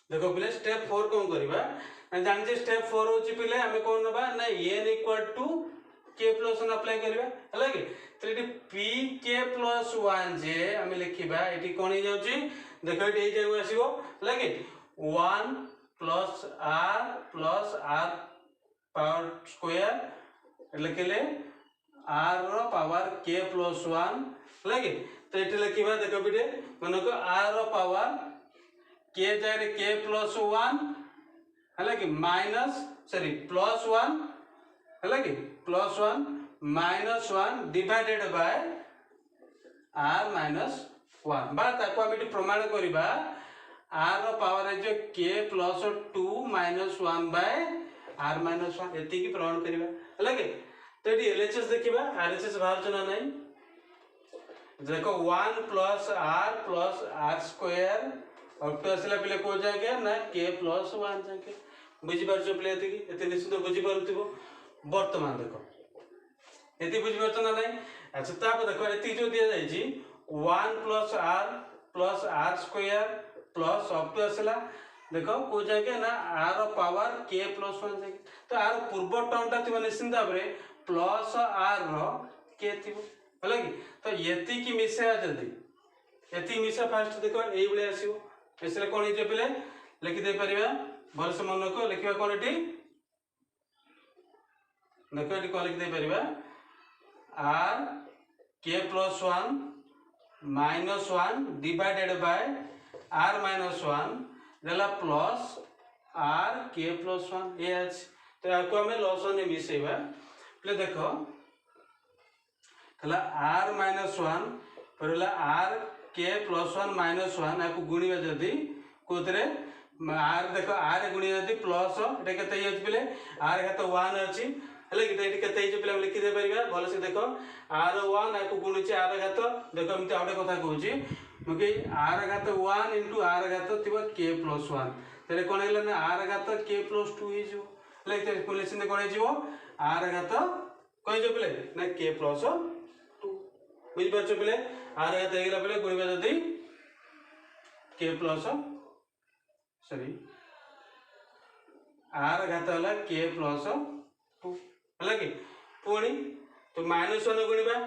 देखो पिले स्टेप 4 कोन करिबा ना जान जे स्टेप 4 होची पिले हमें कोन नबा ना n equal to k plus 1 apply करिबा हला कि तो एटी p k प्लस 1 जे हमें लिखिबा एटी कोन हे जाउची देखो एटी जाउ आसीबो हला कि 1 प्लस r पावर स्क्वायर लिखले r रो पावर k प्लस 1 हला कि तो एटी लिखिबा देखो बिटे माने को r रो पावर k जारे k प्लस 1 हला कि माइनस सॉरी प्लस 1 हला कि plus 1 minus 1 divided by r minus 1 बा ताको हम प्रमाण करिबा r रो पावर है जो k plus 2 minus 1 by r minus 1 एति की प्रमाण करिबा हला कि तो एटी LHS देखिबा RHS बाहर चना नहीं देखो 1 प्लस r स्क्वायर और तो असला पिले को जाके ना k प्लस 1 जाके बुझी पारछो पिले एति निश्चित बुझी पारुथिबो वर्तमान देखो एति बुझी पारछो ना नहीं अच्छा ताप देखो एति जो दिया जाई छी 1 plus r square plus up to असला देखो को जाके ना r रो पावर k प्लस 1 जाके तो r पूर्व टर्म ता थिबो निश्चित भाबरे प्लस r रो k थिबो हला कि तो एति की मिसा जल्दी एति मिसा फास्ट देखो एई बळे आसीबो एसले कोन हे जे पिले लिखि दे परिबा भल से मन को लिखिबा कोन एटी देखो एटी कोन लिखि दे परिबा r k plus 1 minus 1 divided by r minus 1 देला plus r k plus 1 A H तो याको हमें लॉस ने मिसेबा प्ले देखो कला r माइनस 1 परला r k प्लस 1 माइनस 1 याको गुणिबा जदी कोतरे r देखो r गुणी जदी प्लस एटा केते होत पिले r घात 1 अछि हले कि एटा केते हिज पिले लिखि दे परिबा भलो से देखो r1 याको गुणुची r घात देखो एमते आउटे कथा कहूची मके r घात 1 * r घात थिबा k प्लस 1 तरे कोन हेला ना r घात k प्लस 2 हिजो हले ते कोले सिने कोन हिजो r घात कहि जो पिले ना k प्लस 2 बुझि परछो पिले r घात हेला पिले गुणिबा जदी k प्लस सॉरी r घात हला k प्लस 2 हला कि पुणी तो माइनस 1 गुणिबा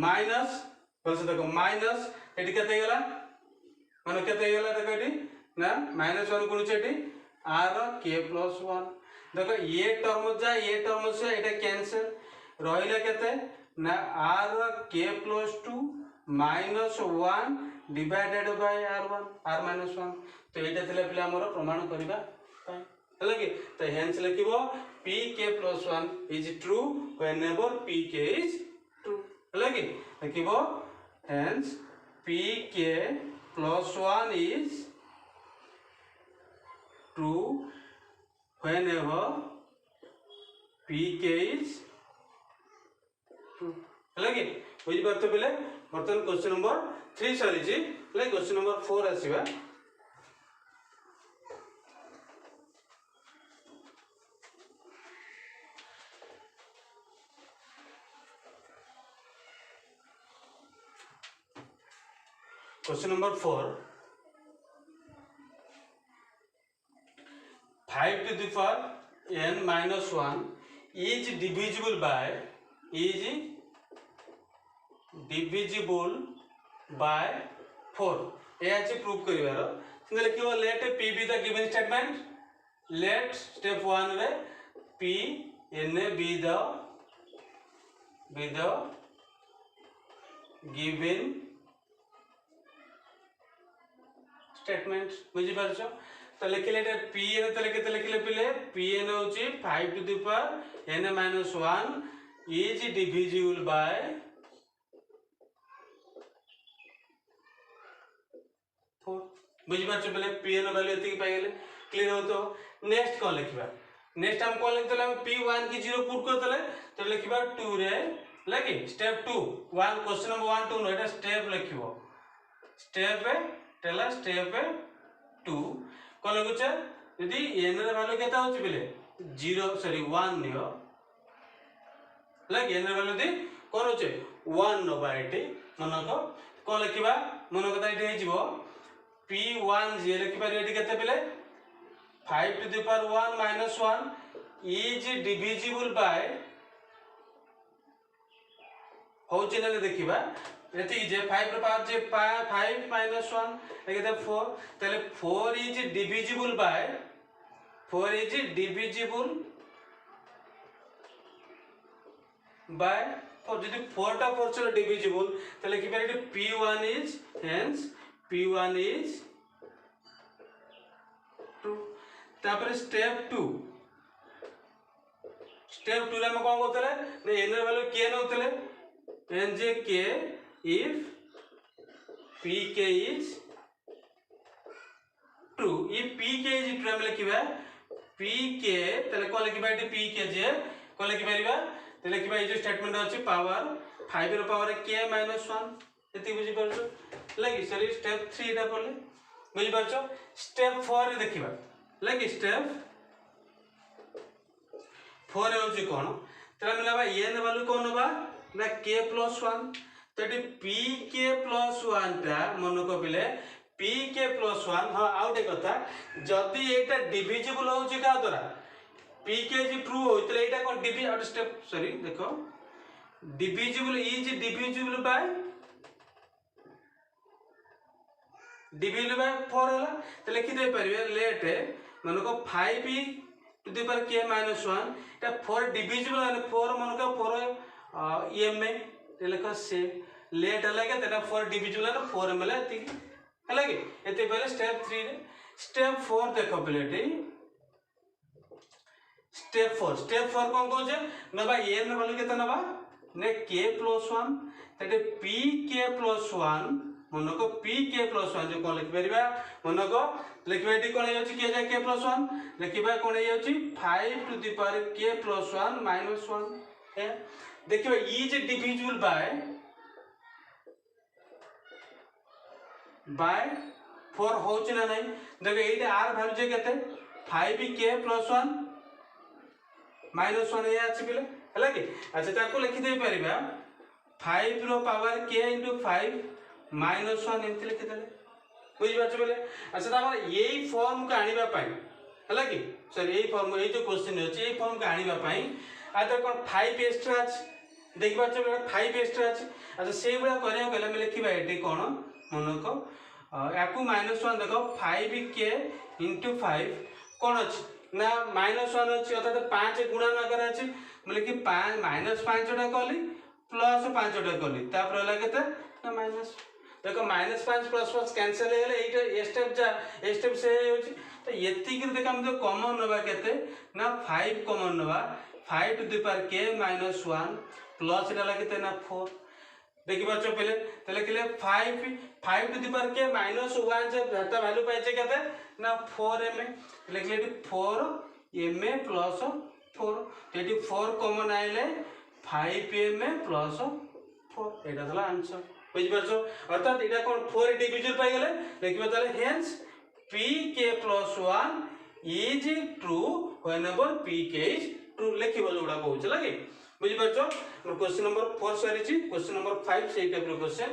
माइनस बस देखो माइनस एटी केते गेला माने केते गेला देखो एटी ना माइनस 1 गुणुछ एटी r k प्लस 1 देखो ये टर्म से एटा कैंसिल रहिला केते ना r k plus 2 minus 1 divided bye r1 r minus 1 तो एटा थिला पिला हमर प्रमाण करिबा हला कि तो हेंस लिखिबो p k plus 1 is true whenever p k is true हला कि लिखिबो hence p k plus 1 is true whenever p k is true हला कि बुझि परतो पिले बर्तन क्वेश्चन नंबर 3 सरी जी ले क्वेश्चन नंबर 4 आसीबा question number 4 5 to the power n minus 1 is divisible by 4 ये अच्छे प्रूव करिवार सिंगल लिखिबो let p be the given statement let step 1 रे p n be the given statement बुझी परछो तो लिखले एटा p n तो लिखले पिले p n होची 5 to the power n minus 1 is divisible by 4 बुझी परछो पिले p n वैल्यू एति पाई गेले क्लियर हो तो नेक्स्ट कोन लिखिबा नेक्स्ट हम कोन लिखतले हम p1 की 0 पुट करतले तो लिखिबा 2 रे लगी स्टेप 2 1 क्वेश्चन नंबर 1 2 नो एटा स्टेप लिखिबो स्टेप टेला स्टेप 2 कोन लगुचे यदि n रे वैल्यू केता होची बिले 0 सॉरी 1 नियो लाइक n रे वैल्यू दी कोन होचे 1 नबा एटी मनको कोन लिखिबा मनको ता एटी हेजिबो p1 जे लिखिबा एटी केते बिले 5 to the power 1 minus 1 is divisible by होची नले देखिबा एति जे 5 रो पावर जे 5 minus 1 एके 4 तले 4 is divisible by 4 is divisible by 4 जदि 4 टा 4 चलो divisible तले कि eighty p1 is hence p1 is 2 तापर स्टेप 2 रे हम कोन करतले ने n रे value k नउतले n j k if pk is true if pk is true हम लिखिबा pk तले कोन लिखिबा एटी pk जे कोन लिखि परिबा तले लिखिबा ए जे स्टेटमेंट अछि पावर 5 रो पावर k - 1 एति बुझि परछो लागि सरी स्टेप 3 टा पले बुझि परछो स्टेप 4 रे देखिबा लागि स्टेप 4 होची कोन तले मिलाबा n वैल्यू कोन होबा ना k + 1 तो एटी pk + 1 टा मन को बिले pk + 1 हां आउटे कथा जदी एटा डिविजिबल होची का द्वारा pk जी ट्रू होइतले एटा कोन डिवि आउट स्टेप सॉरी देखो डिविजिबल इज डिविजिबल बाय 4 होला तो लिखि दे परिबे लेट मन को 5 to the power k - 1 Etah 4 divisible है 4 मन को 4 em ए लेखा से लेट हला के तेना 4 डिविजिबल है 4 em हला ति हला के एते पहले स्टेप 3 रे स्टेप 4 देखो पहले स्टेप 4 कोन कोजे नबा n वैल्यू केता नबा ने k + 1 तटे pk + 1 मनको pk + 1 जो कोन लिख परिबा मनको लिखबा एटी कोन होची k जा k + 1 लिखबा कोन होची 5 to the power k + 1 - 1 है देखिबा इज डिविजिबल बाय 4 होची ना नहीं देखो एटी r वैल्यू जे केते 5k + 1 -1 या अछि बिले हला कि अच्छा ताको लिखि दे परिबा 5 रो पावर k * 5 -1 एंति लिखि देले बुझि बाछ बिले अच्छा तापर एई फॉर्म का आनिबा पई हला कि सॉरी एई फॉर्म एई जो क्वेश्चन अछि एई फॉर्म का आनिबा पई आ त कोन 5 एक्स्ट्रा अछि देखि बाछ बिले 5 एक्स्ट्रा अछि अच्छा सेई बडा करिया गले हम लिखिबा एटी कोन मनको याकू -1 देखो 5k * 5 कोन अछि ना -1 अछि अर्थात 5 गुणा नगर अछि मतलब कि 5 -5 टा कली प्लस 5 टा कली तापर होला केते ना माइनस देखो -5 ++ कैंसिल हेले एटा स्टेप जा स्टेप से होछि तो एति कि देख हम तो कॉमन नबा केते ना 5 कॉमन नबा 5 to the power k - 1 plus iota ला केते ना 4 देखि बाछ पहले तले केले 5 to the power k - 1 J data value पाइछे केते ना 4 m लिखले 4 m + 4 एटी 4 कॉमन आइले 5 m + 4 एटा दला आंसर बुझि परछो अर्थात एटा कोन 4 डिविजन पाइ गेले देखिबा ताले hence pk + 1 is true whenever pk is true लिखिबो जोडा कहउछ लागी बुझि परछो क्वेश्चन नंबर 4 सरी छी क्वेश्चन नंबर 5 सेही टाइप रो क्वेश्चन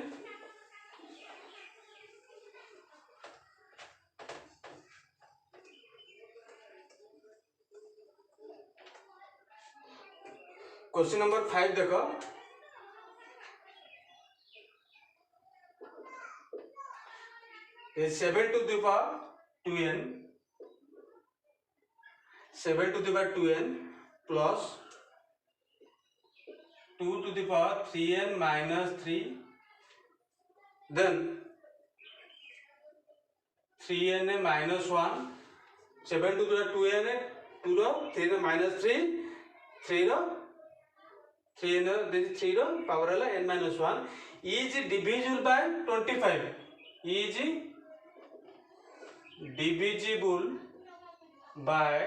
क्वेश्चन नंबर 5 देखो 7 to the power 2n 7 to the power 2n plus 2 to the power 3n minus 3 then 3n minus 1 7 to the 2n 2 रो 3 minus 3 3 रो 3 नो 3 रो पावर हला n minus 1 is divisible by 25 is divisible by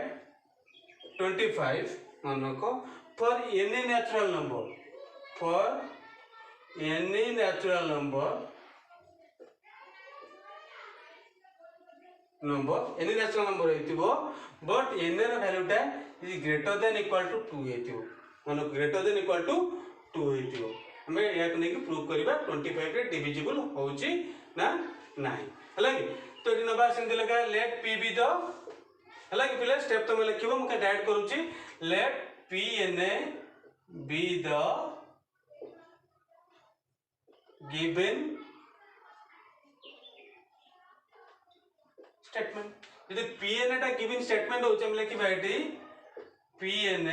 25 मानको for any natural number number any rational number हेतिबो बट एन र वैल्यूटा is greater than equal to 2 हेतिबो माने ग्रेटर देन इक्वल टू 2 हेतिबो हमें या को नेकी प्रूव करबा 25 रे डिविजिबल होउची ना नाही हला कि तो एटी नबा सेंदे लगा लेट p बी द हला कि पहले स्टेप तो मैं लिखिबो मके डायरेक्ट करूची let p n be the given statement यदि pn टा गिवन स्टेटमेंट होचे हम लिखिबा एटी pn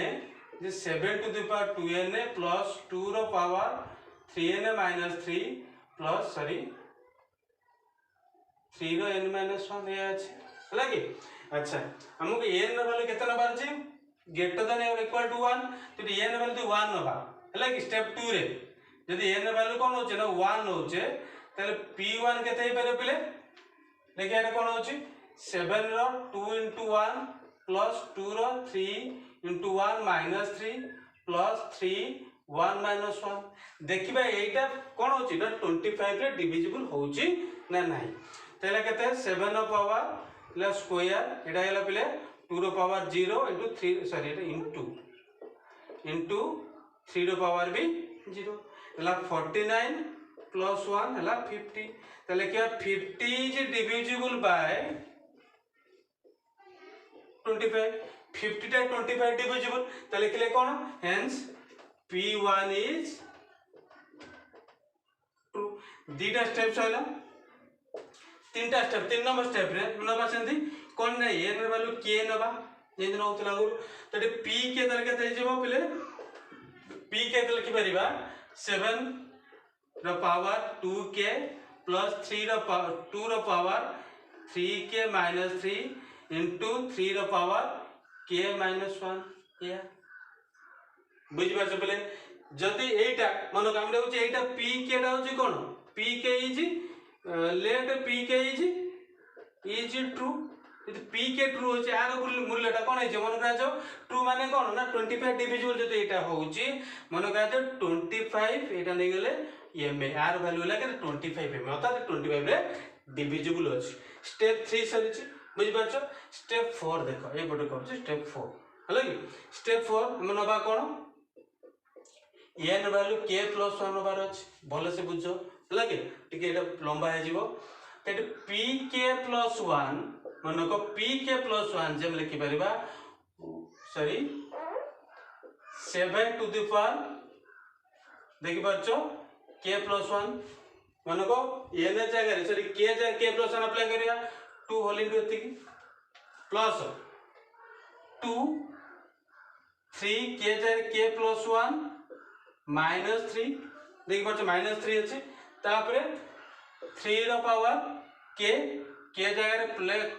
जे 7 to the power 2n plus 2 रो power 3n minus 3 plus sorry 3 रो n माइनस 1 ये अछि हला कि अच्छा हमको n रो वैल्यू केतना बार छी ग्रेटर देन और इक्वल टू 1 तो n वैल्यू 1 नबा हला कि स्टेप 2 रे यदि n वैल्यू कोन होचे ना 1 होचे तले p1 केते हे पारे पले देखि एटा कोन होची 7 रो 2 into 1 plus 2 रो 3 into 1 minus 3 plus 3 1 minus 1 देखिबा एटा कोन होची ना 25 रे डिविजिबल होची ना नाही तेला केते 7 रो पावर प्लस स्क्वायर एटा हैला पले 2 रो पावर 0 into 3 सॉरी एटा into 3 रो पावर भी 0 हैला 49 plus 1 हैला 50 तले क्या 50 इज डिविजिबल बाय 25 50 टा 25 डिविजिबल तले लिखले कोन हेंस p1 इज 2 दीटा स्टेप्स होला तीनटा स्टेप 3 नंबर स्टेप रे नबा सेंदी कोन नै n वैल्यू k नबा जेन दिन होतला तटे p के तले के तै जेबो पले p के तले लिखि परिबा 7 रो पावर 2k प्लस 3 रो पावर 2 रो पावर 3k minus 3 into 3 रो पावर k minus 1 या बुझि पाछ पले जति एटा मन काम रे होची एटा p के टा होची कोन p के इज लेट p के इज ट्रू यदि p के ट्रू होची आर मूल्यटा कोन है मन करा जो ट्रू माने कोन ना 25 डिविजिबल जति एटा होची मन करा जो 25 एटा नै गेले एम आर वैल्यू लागे 25 एम अर्थात 25 रे डिविजिबल अछि स्टेप 3 सरिछि बुझि पाछो स्टेप 4 देखो ए बड करछि स्टेप 4 हला कि स्टेप 4 हम नबा कोन n वैल्यू k + 1 नबार अछि भले से बुझो हला कि टिके एटा लंबा हे जीवो तेट pk + 1 मन को pk + 1 जेम लिखि परिबा सॉरी 7 टू द पावर देखि पाछो k + 1 मन को n जगह सॉरी k जगह k + 1 अप्लाई करिया 2 होल इनटू एति प्लस 2 3 k जगह k + 1 माइनस 3 देखि पाछो माइनस 3 अछि तापरे 3 रो पावर k जगह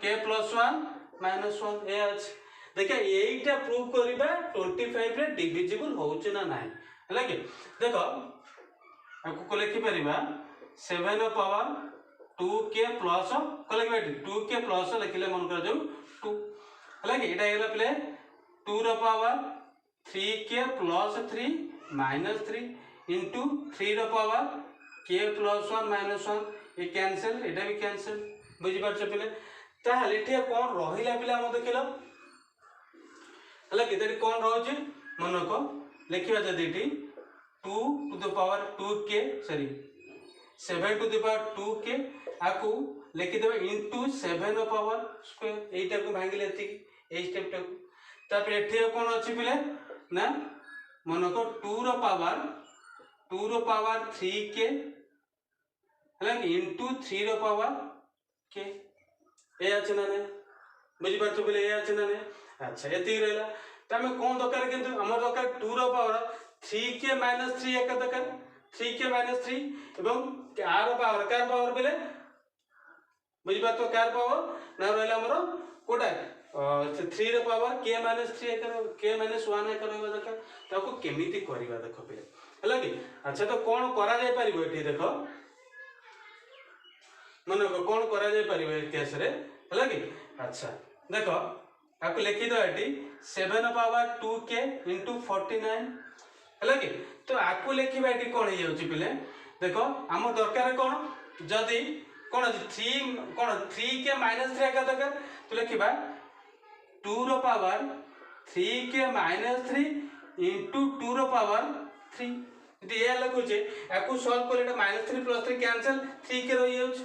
k + 1 माइनस 1 ए अछि देखा एटा प्रूव करिबा 25 रे डिविजिबल होउछ ना नाही हला कि देखो आपको को लिखि परिबा 7 रो पावर 2k प्लस को लिखि बैठी 2k प्लस लिखले मन कर जो 2 हला कि एटा गेला प्ले 2 रो power 3k plus 3 minus 3 into 3 रो पावर k प्लस 1 माइनस 1 ये कैंसिल एटा भी कैंसिल बुझि पाछ पले ताहले एठे कोन रहिला पिला हम देखिलो हला कि तेरी कोन रहउची मन को लिखिबा जदी एठी 2 to the power 2k sorry 7 to the power 2k आकु लिखि देबे into 7 रो पावर स्क्वायर एटा को भांगिले एति ए स्टेप टा तापर एठी कोन अछि पिले ना मन को 2 रो पावर 3k हला कि into 3 रो पावर k ए अछि ना ने बुझि पाछ पिले ए अछि ना ने अच्छा एति रहला त हम कोन दरकार किंतु हमर दरकार 2 रो पावर 3k - 3 एक दरकार 3k - 3 एवं r पावर बेले बुझि पातो कार पावर ना रहला हमर कोडा 3 रो पावर k - 3 एक k - 1 एक रहबा दरकार ताको केमिति करबा देखो पे हला कि अच्छा तो कोन करा जाय परिबो एठी देखो मन को कोन करा जाय परिबो इतिहास रे हला कि अच्छा देखो आपको लिखि दो एटी 7 पावर 2k into 49 हला कि तो आपको लिखिबा एटी कोन हे जाउची पिले देखो हम दरकार कोन जदी कौन अच्छे 3 कौन 3 के -3 आगे दरकार तो लिखा 2 रो पावर 3 के -3 इंटू 2 रो पावर 3 ये लिखुचे याकू सॉल्व कर -3 + 3 कैंसिल 3 के रही जाउछ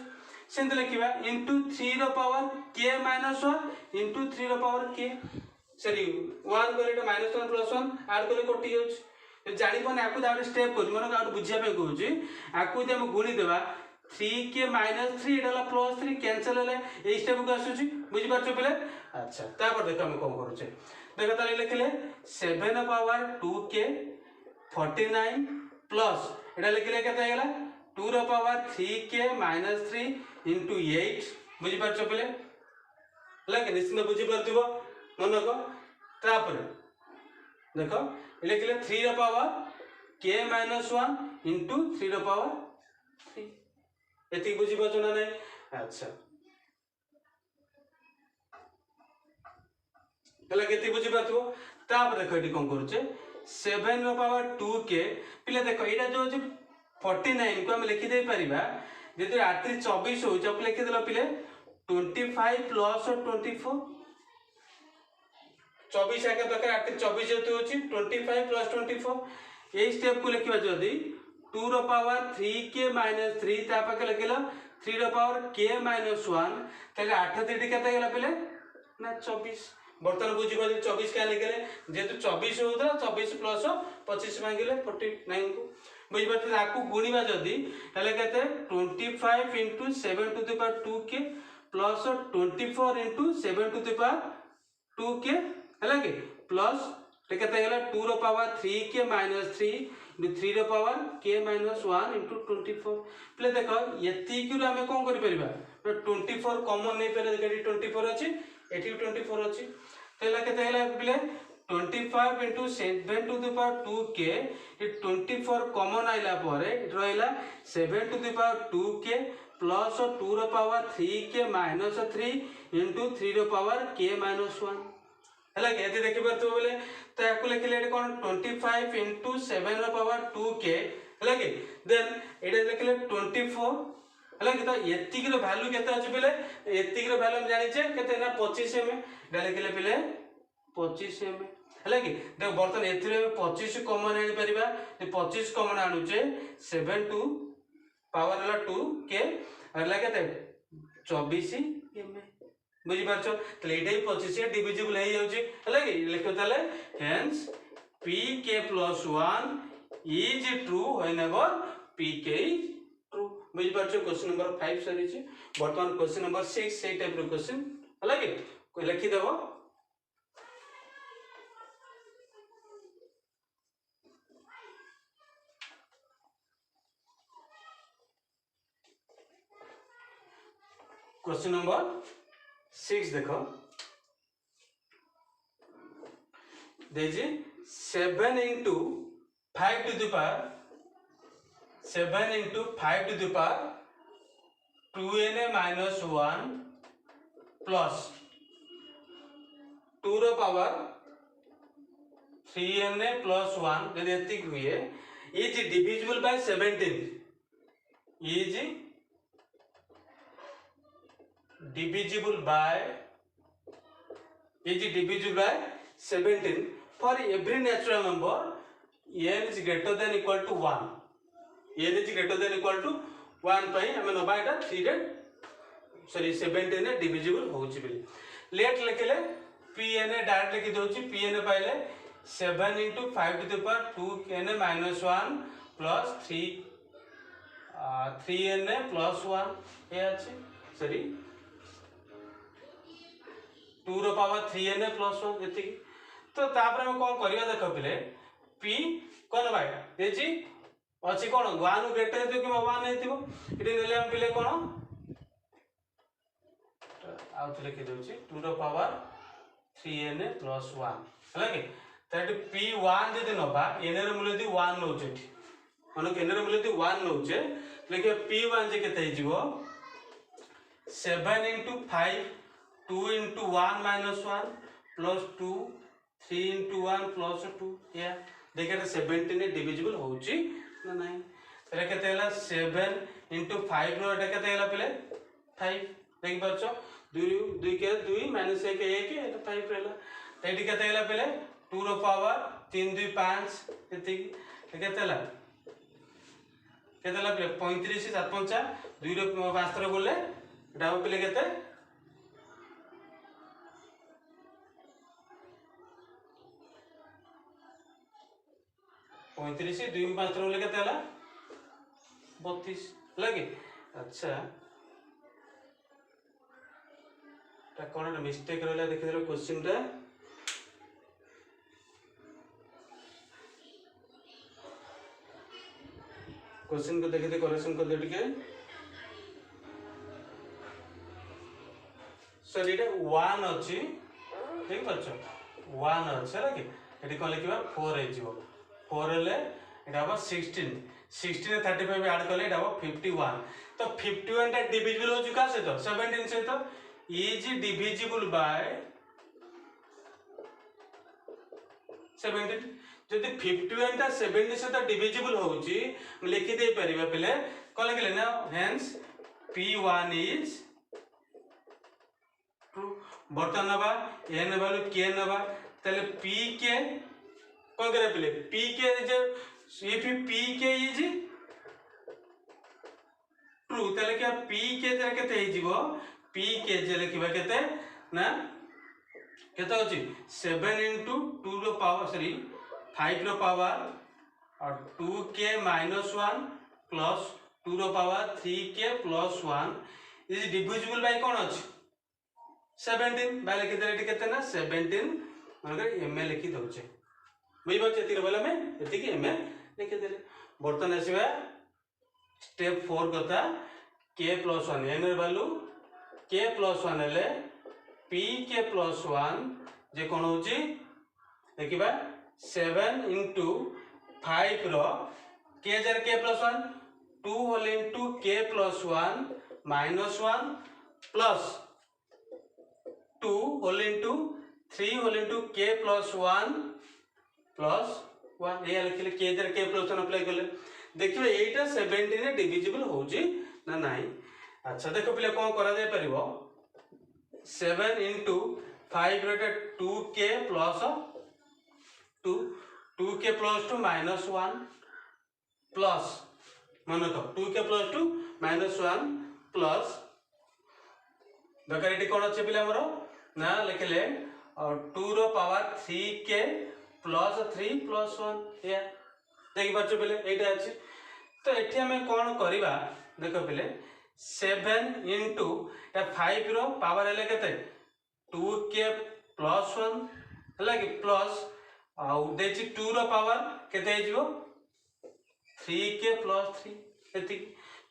सेंत लिखिबा इंटू 3 रो पावर k - 1 इंटू 3 रो पावर k सॉरी 1 कर -1 + 1 ऐड कर कटि जाउछ जानि पन याकू दा स्टेप कर मन का बुझिया पे कहूची याकू जे हम गुणी देबा 3 के -3 एटाला +3 कैंसिल हले ए स्टेप को आसुची बुझि पाछो पले अच्छा तापर देख हम कोन करूचे देख ताले लिखले 7 पावर 2k 49 प्लस एटा लिखले केते गेला 2 रो पावर 3k - 3 इंटू 8 बुझि पाछो पले लगे निश्चित बुझि परथिबो मन को तापर देखो लिखले 3 रो पावर k - 1 इंटू 3 रो पावर 3 एति बुझि पाछो ना नै अच्छा हला केति बुझि पाथो तापर देखो एटी कोन करूचे 7 रो पावर 2k पिले देखो एटा जो अछि 49 को हम लिखि दे परिबा जेते 8 + 24 हो जब लिखि देला पिले 25 प्लस 24 24 आके प्रकार 8 + 24 जेते होछि 25 प्लस 24 ए स्टेप को लिखिबा जदी 2 रो पावर 3k - 3 ता पाके लिखिला 3 रो पावर k - 1 तले 8 3 केते गेला पिले ना 24 बर्तन बुझी बाजी 24 क्या लिखले जेतु 24 होता 24 प्लस 25 मांगिले 49 को बुझी बात आकु गुणीबा जदी तले केते 25 into 7 to the power 2k plus 24 into 7 to the power 2k हला के प्लस ते केते गेला 2 रो पावर 3k - 3 into 3 रो पावर k - 1 into 24 प्ले देखो यति कि हम कोन करि परिबा 24 कॉमन नै पेले देखि 24 अछि एठी 24 अछि तेला केते गेला पिले 25 into 7 to the power 2k ये 24 कॉमन आइला पारे रहइला 7 to the power 2k plus 2 रो पावर 3k - 3 into 3 रो पावर k - 1 हला के यदि देखि परतो बोले त याकू लिखले एटे कोन 25 into 7 रो पावर 2k हला के देन एटे लिखले 24 हला कि त यति की वैल्यू केते अछि बेले यति की वैल्यू हम जानि छे केते ना 25 में डाले केले बेले 25 में हला कि देख बर्तन एथिरे 25 कॉमन आनि परिबा 25 कॉमन आनुचे 7 टू पावर हला 2 के हला केते 24 में बुझि पाछो तले एटाई 25 डिविजिबल हे जाउची हला कि लिखो तले hence pk + 1 is true whenever pk is true बुझि पाछो क्वेश्चन नंबर 5 सरी छी वर्तमान क्वेश्चन नंबर 6 से टाइप रो क्वेश्चन हला कि कोई लिखि देबो क्वेश्चन नंबर 6 देखो देजी 7 into 5 to the power 7 into 5 to the power 2na - 1 plus 2 रो पावर 3na + 1 यदि एतिक हुए is divisible bye 17 is divisible by 17 for every natural number n is greater than equal to 1 n is greater than equal to 1 पई हम नबा एटा 3 रे सॉरी 17 रे डिविजिबल होउची बेली लेट लिखले pn डायरेक्ट लिखि दोची pn पाइले 7 into 5 to the power 2n - 1 plus 3n plus 1 ए अछि सॉरी 2 रो पावर 3n + 1 एति तो तापर हम कोन करिया देखो पिले p कोन भाई देजी अछि कोन 1 ग्रेटर हेतु कि 1 हेतिबो इति नेले हम पिले कोन आउ तो लिखि दोची 2 रो पावर 3n + 1 हला कि त p1 जदि नबा n रे मूल्य दि 1 नउचे मन n रे मूल्य दि 1 नउचे लेके p1 जे केते हिजिवो 7 into 5 2 into 1 minus 1 plus 2 3 into 1 plus 2 या देखिए 17 डिविजिबल होउची ना नहीं तेरे केते हला 7 into 5 रो एटा केते हला पले 5 देख परछो 2 के 2 माइनस 1 1 एटा 5 रहला एटी केते हला पले 2 रो पावर 3 2 5 एति केते हला केते हला पले 35 7 5 2 रो 5 रो बोले एटा पले केते 35 2 5 रो बोले केते हला 32 लगे। अच्छा ता कोन मिस्टेक रहला देखि देलो क्वेश्चन टा क्वेश्चन को देखि दे करेक्शन कर दे टिके सर एटा 1 अछि देख पाछो 1 अछि लगे एटी कोन लिखबा 4 हे जिवो 4 हेले एटा बा 16 16 35 ऐड करले एटा 51 तो 51 टा डिविजिबल हो चुका से तो 17 से तो इज डिविजिबल बाय 17 जदि 51 टा 70 से तो डिविजिबल होउची हम लिखि दे परिबा पहले कोन लिखले ना हेंस p1 इज ट्रू बर्तन नबा n वैल्यू k नबा तले p के कोन करे पहले p के जे if p के इज ट्रू तले क्या p के तले केते हे जीवो p के जे लिखबा केते ना केते होची 7 into 2 रो पावर सॉरी 5 रो पावर और 2k - 1 प्लस 2 रो power 3k + 1 is divisible by कोन अछि 17 बाय लिखि दे एटी केते ना 17 मनकर ml लिखि दउचे बुझि बचे एति बोले में एति कि ml लिखि देले बर्तन आसीबा स्टेप 4 कथा k + 1 n र वैल्यू k + 1 हेले pk + 1 जे कोन होची देखिबा 7 into 5 रो k जर k + 1 2 whole into k + 1 minus 1 plus 2 whole into 3 whole into k + 1 plus 1 ये लिखले k जर k + 1 अप्लाई करले देखिबे एटा 17 रे डिविजिबल होची ना नाही। अच्छा देखो पहले कोन करा जाय परिबो 7 into 5 रे 2k plus 2 2k plus 2 minus 1 plus मन तो 2k plus 2 minus 1 plus बेकरेटी कोन अछि पिले हमरो ना लिखले और 2 रो पावर 3k plus 3 plus 1 या देखि पाछो पिले एटा अछि तो एठी हमें कोन करिबा देखो पिले 7 into 5 रो पावर हेले केते 2k plus 1 हला कि प्लस आउ देछि 2 रो पावर केते हिजो 3k plus 3 एति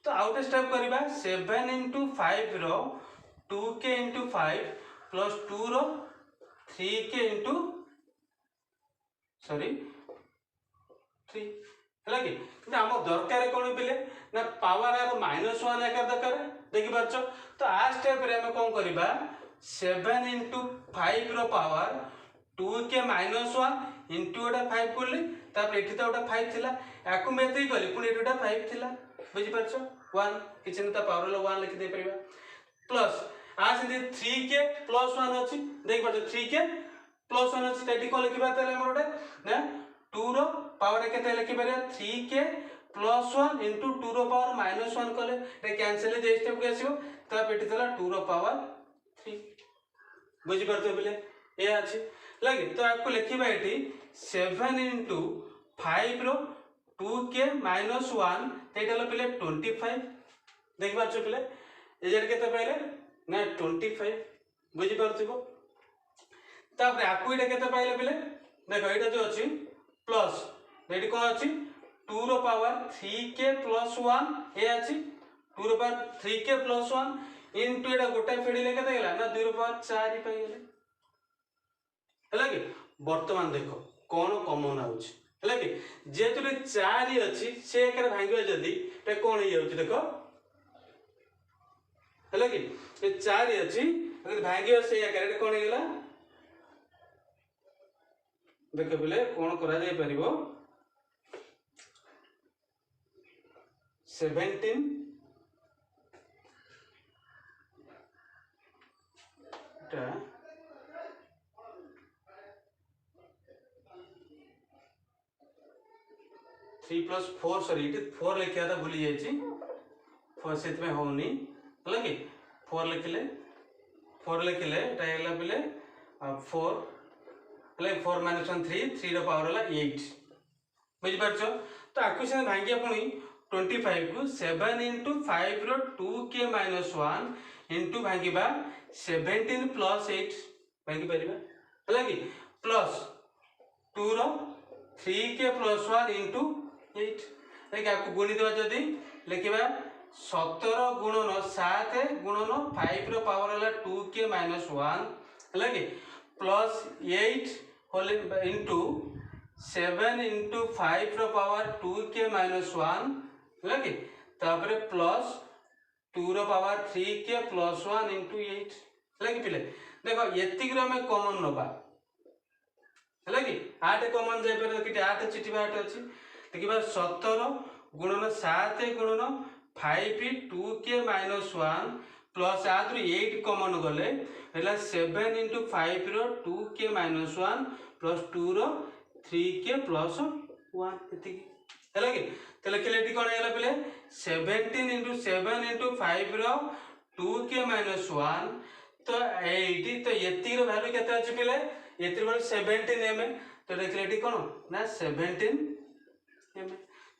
तो आउट स्टेप करिबा 7 into 5 रो 2k into 5 plus 2 रो 3k into सॉरी 3 हला कि ना हम दरकार कोन पिले ना पावर आर -1 एकर दरकार देखि परछो तो आ स्टेप रे हम कोन करिबा 7 into 5 रो पावर 2k -1 into एटा 5 करली तापर एठी तो एटा 5 थिला याकु मेथि करली पुनी एटा 5 थिला बुझि परछो 1 किछन ता पावर लो 1 लिखि दे परिबा प्लस आ से 3k + 1 अछि देख परछो 3k + 1 अछि एठी को लिखिबा तले हमर ओटे ना 2 रो पावर केते लिखि परिबा 3k + 1 into 2 रो पावर -1 कले ए कैंसिल जे स्टेप के आसीबो ता पेटी तला 2 रो पावर 3 बुझि परतो बिले ए अछि लागे तो आपको लिखिबा एठी 7 into 5 रो 2k - 1 तेटला पिले 25 देखि परछो पिले ए जर केते पहिले ना 25 बुझि परथिबो तापर आकु एटा केते पाइले पिले देखो एटा जो अछि प्लस एटी को अछि 2 रो पावर 3k + 1 ए अछि 2 रो पावर 3k + 1 इनटू एटा गोटा फेडिले केते गेला ना 2 रो पावर 4 पाइ गेले हला कि वर्तमान देखो कोन कॉमन आउछ हला कि जेतुले 4 अछि से एकर भांगिबा जदी ते कोन हे जाउछ देखो हला कि ए 4 अछि अगर भांगिबा से एकर कोन हे गेला देखो बिले कोन करा जाय परिबो 17 टा 3 + 4 सॉरी ये 4 लिखा था भूली जाइए 4 से में होनी है कि 4 लिखले एटा हैला बेले 4 है 4 - 1 3 3 रो पावर है 8 बुझी पारछो तो आकु से भांगिया पुनी 25 को 7 × 5 रो 2k - 1 इनटू भांगिबा 17 + 8 भांगी परिबा है कि प्लस 2 रो 3k + 1 इनटू 8 देखि आपको गुणी देबा जदी लिखिबा 17 गुणन 7 गुणन 5 रो पावर है 2k - 1 है कि प्लस 8 होल इनटू 7 × 5 रो पावर 2k - 1 है कि तापर प्लस 2 रो पावर 3k + 1 इनटू 8 है कि पिले देखो एतिक रो में कॉमन नबा है कि 8 कॉमन जाय पर कि 8 चिटिबा 8 अछि देखिबा 17 गुणन 7 गुणन 5 2k - 1 प्लस आदि 8 कॉमन गले हैला 7 × 5 रो 2k - 1 प्लस 2 रो 3k + 1 एतिकी हैला कि तले केलेटी कोन हैला पले 17 × 7 × 5 रो 2k - 1 तो 80 तो एति रो वैल्यू केते अछि पले एति रो 17 एम तो देखलेटी कोन ना 17 एम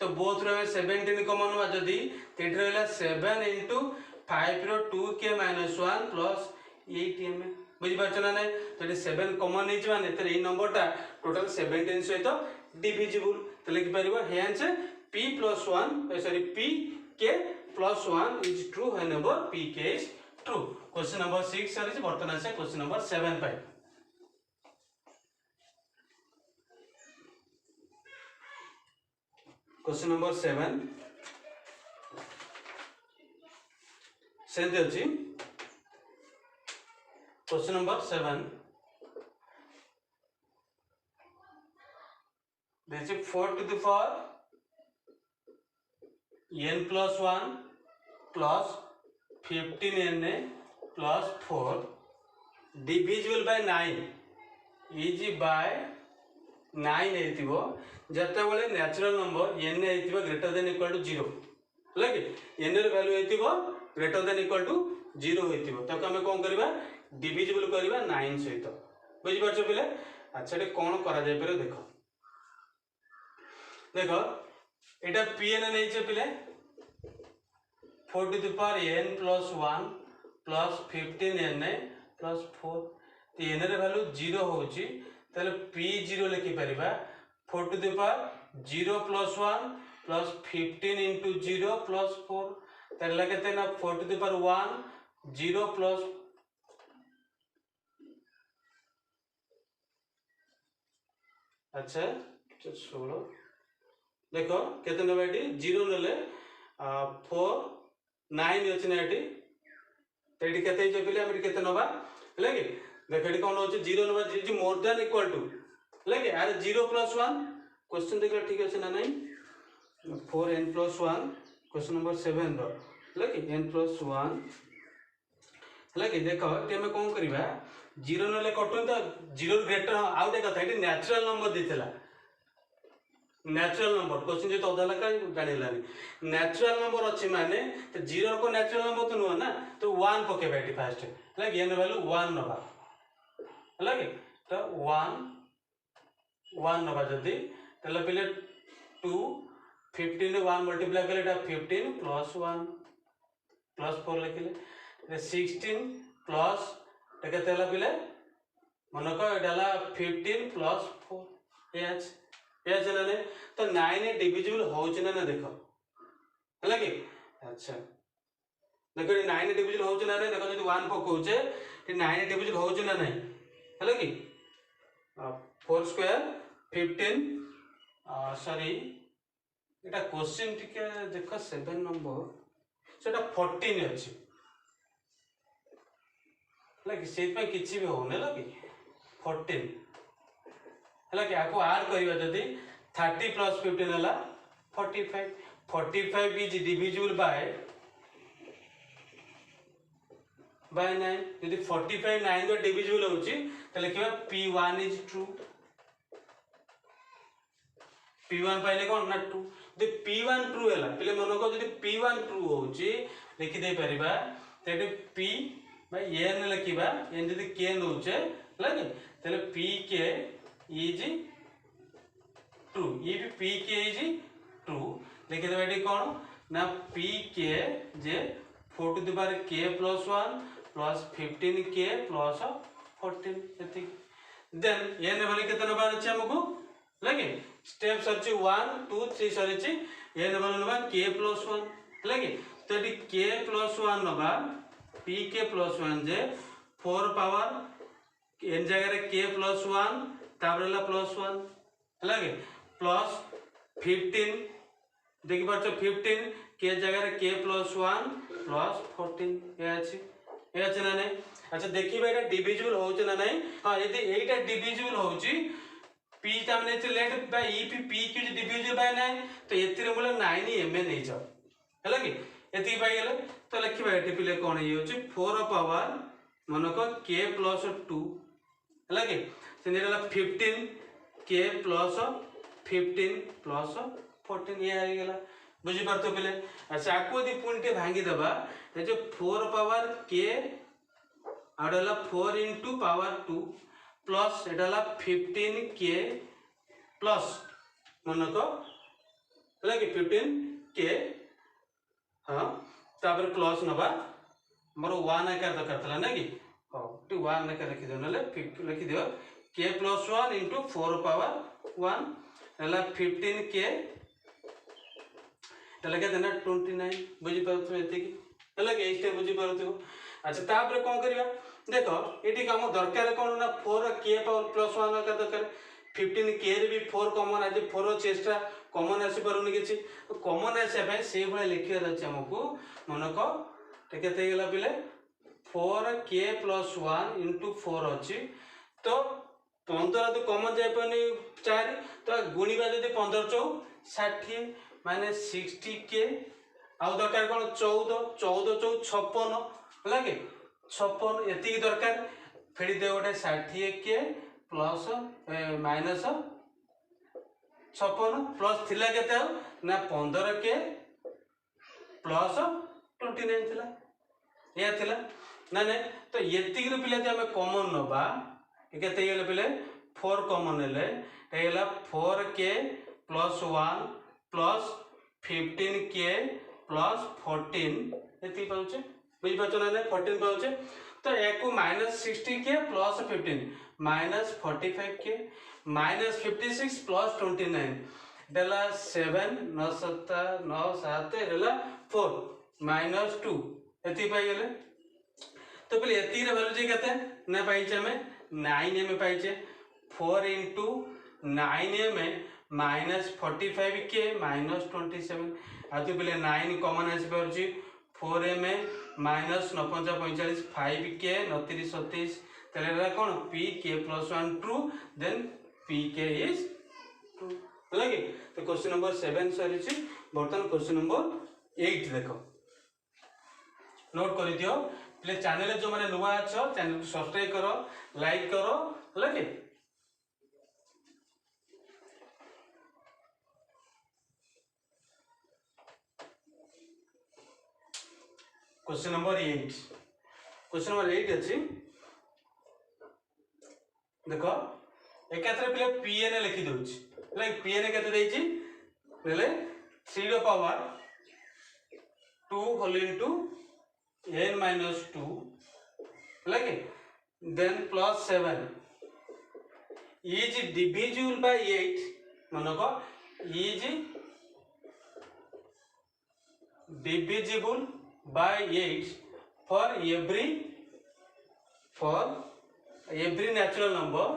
तो बोथ रो 17 कॉमन हुआ जदी तेट रहला 7 × 5 रो 2k - 1 प्लस 8 एम बुझी पारछ ना नै तो 7 कॉमन नै माने तो ए नंबरटा टोटल 17 सहित डिविजिबल तो लिखि परिबो hence p + 1 sorry p k + 1 is true whenever p k is true question number 6 सरी वर्तमान से क्वेश्चन नंबर 7 पाई क्वेश्चन नंबर 7 सेंते अछि question number 7 this is 4 to the power n plus 1 plus 15n plus 4 divisible by 9 is by 9 हेतिबो जते बेले नेचुरल नंबर n हेतिबो ग्रेटर देन इक्वल टू 0 है कि n र वैल्यू हेतिबो ग्रेटर देन इक्वल टू 0 हेतिबो तक हम कोन करबा डिविजिबल करबा 9 सहित बुझि परछो पिले अच्छा ए कोन करा जाय पर देखो देखो एटा pn नै छै पिले 4 to the power n plus 1 plus 15n plus 4 तो n रे वैल्यू 0 होची तले p0 लिखि परिबा 4 to the power 0 plus 1 plus 15 into 0 plus 4 तले केते ना 4 to the power 1 0 plus अच्छा 16 देखो केते नबा एटी 0 नले 4 9 अछि ना एटी तेडी केते जे पिले हम केते नबा ले कि देखो एटी कोन होछि 0 नबा is more than equal to ले कि आर 0 + 1 क्वेश्चन देखला ठीक अछि ना नहीं 4n + 1 क्वेश्चन नंबर 7 रो ले कि n + 1 ले कि देखो एटी हम कोन करबा 0 नले कटो तो 0 ग्रेटर आउट कथा एटी नेचुरल नंबर दितला नेचुरल नंबर क्वेश्चन जे तो अदा का जानिलानी नेचुरल नंबर अछि माने तो 0 को नेचुरल नंबर तो नुवा ना तो 1 पके बैठी फास्ट लाइक n वैल्यू 1 नबा लाइक तो 1 नबा जदी तले पहिले 2 15 1 मल्टीप्लाई करले एटा 15 + 1 + 4 लिखले 16 प्लस केते हला पहिले मन को एटाला 15 + 4 एच या चलने तो 9 डिविजिबल होउछ ना देखो हला कि अच्छा देखो 9 डिविजिबल होउछ ना देखो जदी 1 पकोचे कि 9 डिविजिबल होउछ ना नहीं हला कि 4 स्क्वायर 15 सॉरी एटा क्वेश्चन टिके देखो 7 नंबर सेटा 14 अछि हला कि सेत पे किछि भी होने लगी 14 हला कि आको ऐड करिबा जदी 30 + 15 हला 45 45 is divisible by 9 यदि 45 9 रो डिविजिबल होची त लिखिबा p1 is true p1 पाइले कोन ना 2 यदि p1 ट्रू हैला पहिले मन को यदि p1 ट्रू होची लिखि दे परिबा Tete p bye n लिखिबा n यदि k नउचे लागे तले pk is true ये भी pk is true लिखि देबा एटी कोन ना pk J 4 to the power k plus 1 plus 15k plus 14 एति देन n वाले केतना बार अछि हमको लगे स्टेप सरछि 1 2 3 सरछि n वाले नबा k plus 1 लगे तो एटी k plus 1 नबा pk plus 1 जे 4 पावर n जगह रे k plus 1 ताबरेला plus 1 लगे प्लस 15 देखि परछ 15 k जगह रे k plus 1 plus 14 ए अछि ना नहीं अच्छा देखिबा एटा डिविजिबल होउछ ना नहीं हां यदि एटा डिविजिबल होउची p ता माने त let by e p q divisible by 9 तो एतिरे मूल 9 m नै जाओ हैला कि एति बाय गेले तो लिखिबा एटी पिले कोन हे होची 4 पावर मनको k plus 2 हैला कि सेनेला 15 k plus 15 plus 14 ये आ गेला बुझी परतो पिले अच्छा आको यदि पुनटे भांगी दबा ए जो 4 power k आडला 4 into power 2 plus एडाला 15k plus मनको लगे 15k हां तापर प्लस नबा मोर 1 आकार दरकार थला ना कि हां टू 1 आकार लिखि दो नले लिखि दियो k plus 1 into 4 power 1 एला 15k लगे देना 29 बुझी परथु एति की लगे एस्टे बुझी परथु अच्छा तापर कोन करिया देखो एटी काम दरकार कोन ना 4k पावर प्लस 1 का दरकार 15k रे भी 4 कॉमन आज 4 चेष्टा कॉमन आसी परउनी किछि कॉमन आसे भाई से भले लिखिया अछि हमकु मनको केते गेला पिले 4k plus 1 into 4 अछि तो 15 तो कॉमन जाय पनी 4 तो गुणीबा जदी 15 चौ 60 माने 60k आउ दरकार कोन 14 14 चौ 56 लागे 56 एति दरकार फेडी दे गोटे 60k प्लस माइनस 56 प्लस थिला केते ना 15k प्लस 29 थिला या थिला ना ने तो एति रे पिले जे हम कॉमन नबा केते गेले पिले 4 कॉमन हेले हेला 4k plus 1 plus 15k plus 14 एति पाउचे बुझ पाचो ना 14 पाउचे तो एको minus 60k plus 15 minus 45k minus 56 plus 29 देला 7 9 7 9 7 देला 4 minus 2 एति पाई गेले तो पहले एति रे वैल्यू जे केते ना पाइचे हमें 9 में पाइचे 4 into 9 में minus 45k minus 27 आते पहले 9 कॉमन आसी परछि 4 में minus 49 45 5k 29 37 तेलेला cone pk plus 1 true then pk is true लगे तो क्वेश्चन नंबर 7 सरिछि बर्तन क्वेश्चन नंबर 8 देखो नोट कर दियो प्लीज चैनल जो माने नुवा छ चैनल को सब्सक्राइब करो लाइक करो लगे क्वेश्चन नंबर 8 अछि देखो एकाथरे पले pn लिखि दोछि लाइक pn केते दैछि पले 3 रो power 2 whole into n minus 2 like then plus 7 is divisible by 8 मानको is divisible by 8 for every natural number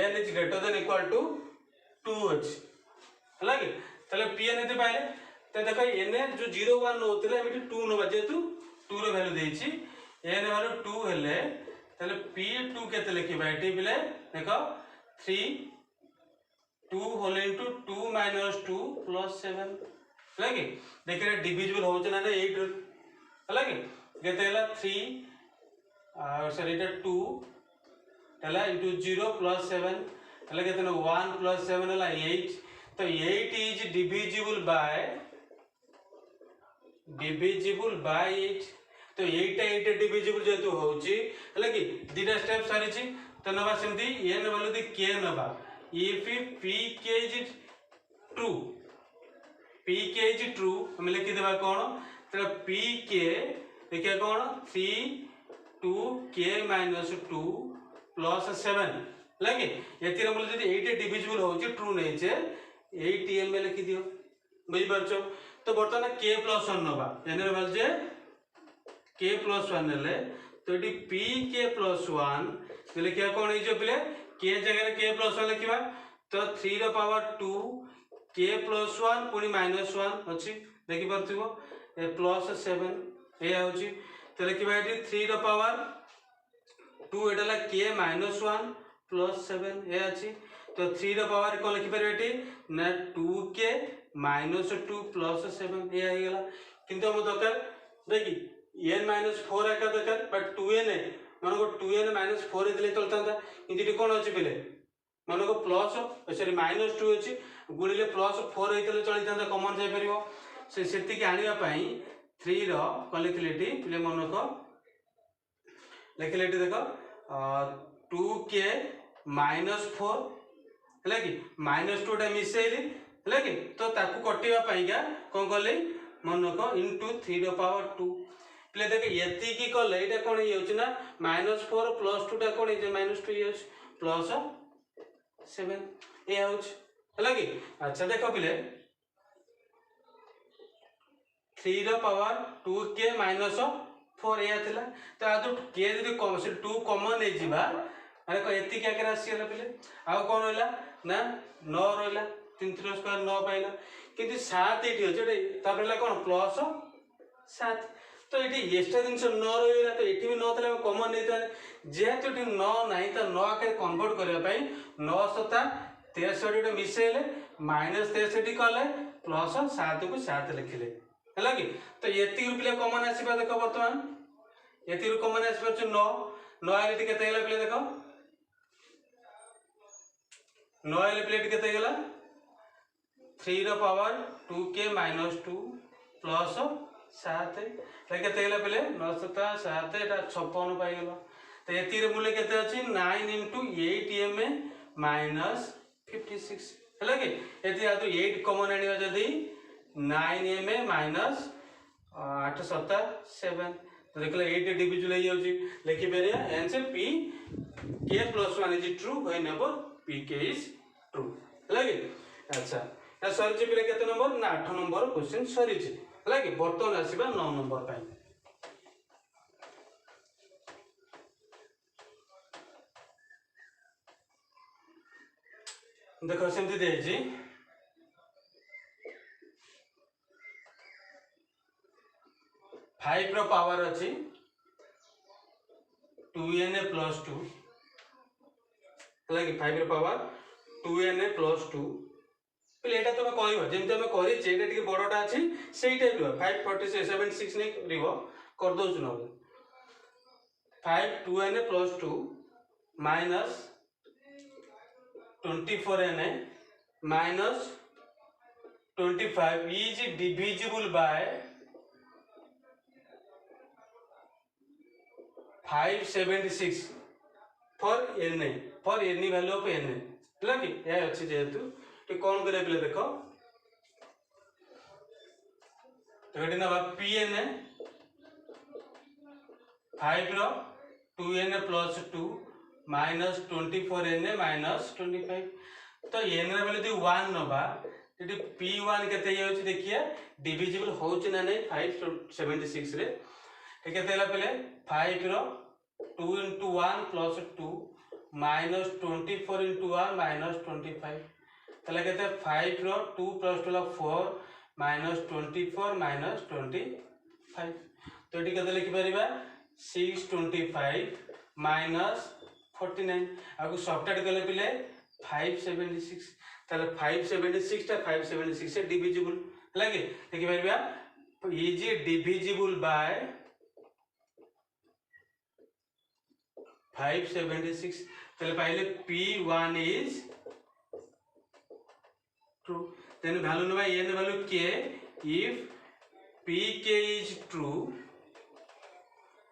n is greater than equal to 2 h लागे तले pn एते पाइले ते देखो n जो 0 1 होतले एमिति 2 नबा जेतु 2 रो वैल्यू देछि n वैल्यू 2 हेले ताले P2 केते लिखिबा एटी बिले देखो 3 2 होल इनटू 2 माइनस 2 प्लस 7 लगे देखिए डिविजिबल होचे ना 8 लगे केते हला 3 सॉरी एटा 2 हला इनटू 0 प्लस 7 हला केते 1 प्लस 7 हला 8 तो 8 इज डिविजिबल बाय 8 तो 8 डिविजिबल जेतु होची हला कि दीटा स्टेप सारी छी तो नबा सेमती n वैल्यू दी k नबा if pk is true हम लिखि देबा कोन त pk देखिए कोन 3 2k - 2 प्लस 7 लगे एतिर हम जदी 8 डिविजिबल होची ट्रू नै छे 8 में लिखि दियो बुझि परछो तो बर्तमान k + 1 नबा एनर वैल्यू जे k + 1 ले तो एटी pk + 1 लिखिया कोन हे जो पिले k जगह k + 1 लिखिबा तो 3 रो पावर 2 k + 1 पुनी -1 अछि देखि परथिबो ए +7 ए आउची तो लिखिबा एटी 3 रो पावर 2 एडला k -1 +7 ए अछि तो 3 रो पावर को लिखि परबे एटी ना 2k - 2 +7 ए आइगला किंतु हम दरकार देखि n - 4 आका दरकार बट 2n है मानो को 2n - 4 दिले चलता किंतु इटी कोन अछि बिले मानो को प्लस सॉरी -2 अछि गुणिले +4 हेतले चली जांदा कॉमन जाय परिबो से सेति के आनिया पई 3 रो कलेक्टिविटी पिले मानो को लेखिलेटी देखो 2k - 4 हला कि -2 टा मिसेइली हला कि तो ताकू कटिवा पईगा कोन करले मानो को इनटू 3 रो पावर 2 प्ले देख यति की कले एटा कोन हे होची ना -4 + 2 टा कोन हे -2 हे प्लस 7 ए होची हला कि अच्छा देखो पिले 3 रो पावर 2k - 4 ए आथिला तो आ तो k जदी कम से 2 कॉमन हे जिबा अरे को यति क्या करा आसी हला पिले आ कोन होइला ना 9 रहला 3 3 स्क्वायर 9 पाइला किंतु 7 एठी होचे तापरला कोन प्लस 7 तो ये एक्स्ट्रा जिन 9 रही तो ये भी 9 थे कमन नहीं जेहेतु ये 9 ना तो 9 आकार कन्वर्ट करने 9 * 7 63 मिसेले -63 कले प्लस 7 को 7 लिखिले है कि तो ये पिले कमन आसवा देख बर्तमान ये कमन आस 9 9 आइले केते गेला पिले देखो 9 आइले पिले केते गेला 3 रो पावर 2k - 2 प्लस 7 केते गेला पिले 9 * 7 एटा 56 पाई गेलो तो एति रे मूल्य केते अछि 9 * 8m - 56 हला कि एति आ तो 8 कॉमन आनिबा जदी 9m - 8 * 7 7 तो देखला 8 डिविजिबल हे होची लिखि पेरिया answer p k + 1 is true whenever pk is true हला कि अच्छा ना सर जे पिले केते नंबर ना 8 नंबर क्वेश्चन सरी छी हला कि बर्तन आसीबा 9 नंबर पाई देखो सेमती दे जी 5 रो पावर अछि 2na + 2 हला कि 5 रो पावर 2na + 2 पले एटा तो कहइबो जेमते हम करि छै एटा टिके बडटा अछि सेही टाइप रो 546 ने रिवो कर दउ छु न 5 2na + 2 minus 24na minus 25 is divisible by 576 for na for any value of na हला कि ए अछि जेतु टी कोन करे पले देखो तो एटी ना pna 5 रो 2na + 2 minus 24na minus 25 तो n रे बेले 1 नबा एटी p1 केते होछि देखिए डिविजिबल होछि ना नै 576 रे ए केते हला पले 5 रो 2 * 1 + 2 minus 24 * 1 minus 25 तले केते 5 रो 2 + 2 4 minus 24 minus 25 तो एटी केते लिखि परिबा 625 माइनस 49 आगु सब्ट्रैक्ट कले पिले 576 ताले 576 टा 576 से डिविजिबल लागे देखि परबा इज डिविजिबल बाय 576 ताले पाइले P1 is true then value नबा n value k if pk is true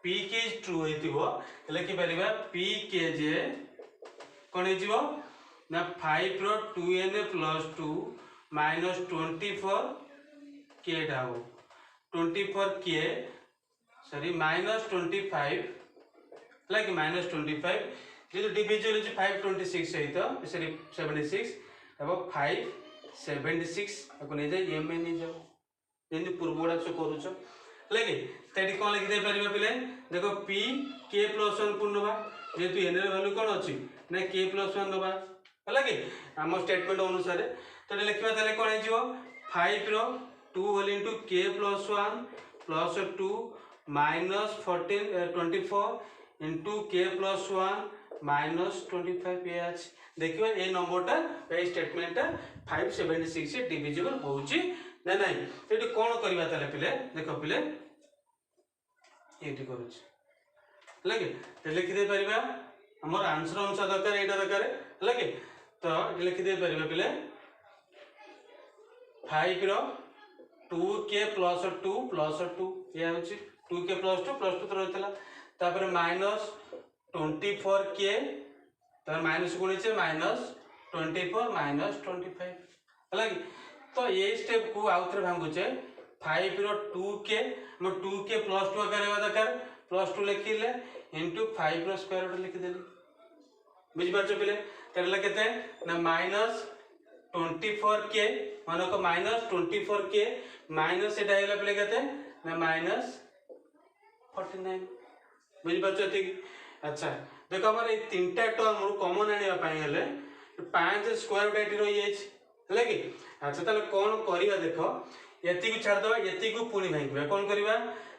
pk is true हेतिबो लिखि परिबा pk जे कोन हेजिबो ना 5 रो 2n + 2 माइनस 24 k डाबो 24 k sorry minus 25 like minus 25 जो डिविजन इज 526 सहित सॉरी 76 अब 576 को नहीं जाए एम नहीं जाओ जेंति पूर्वडा से करूछ लगे तेडी कोन लिखि दे परिबा पिले देखो p k + 1 पूर्णबा जेतु n रे वैल्यू कोन अछि ना k + 1 नबा लगे हम स्टेटमेंट अनुसार तो लिखबा तले कोन हिजिवो 5 रो 2 whole into k + 1 + 2 minus 24 into k + 1 minus 25 एच देखिए ए नंबरटा ए स्टेटमेंटटा 576 से डिविजिबल होउची ना नहीं सेठी कोन करबा तले पिले देखो पिले एठी करूछ लगे ते लिखि दे परिबा हमर आंसर अनुसार दरकार एटा दरकार लगे तो लिखि दे परिबा पिले 5 रो 2k + 2 + 2 ये होची 2k + 2 + 2 तो रहतला तापर माइनस 24k तो माइनस गुणे से माइनस 24 माइनस 25 हला कि तो ये स्टेप को आउथरे भांगुचे 5 रो 2k हम 2k + 2 करबा दरकार +2 लिखिले इनटू 5 रो स्क्वायर रूट लिखि देली बुझ पाछो पिले करला केते ना माइनस 24k मानो को माइनस 24k माइनस एटा हैला पिले केते ना माइनस 49 बुझ पाछो ठीक अच्छा देखो हमर ए तीनटा टर्म कॉमन आनिबा पई हेले 5 स्क्वायर रूट एटी रही जाय हले कि अच्छा ताले कोन करिवा देखो एति को छाड़ दबा एति को पुनी भांगबा कोन करिवा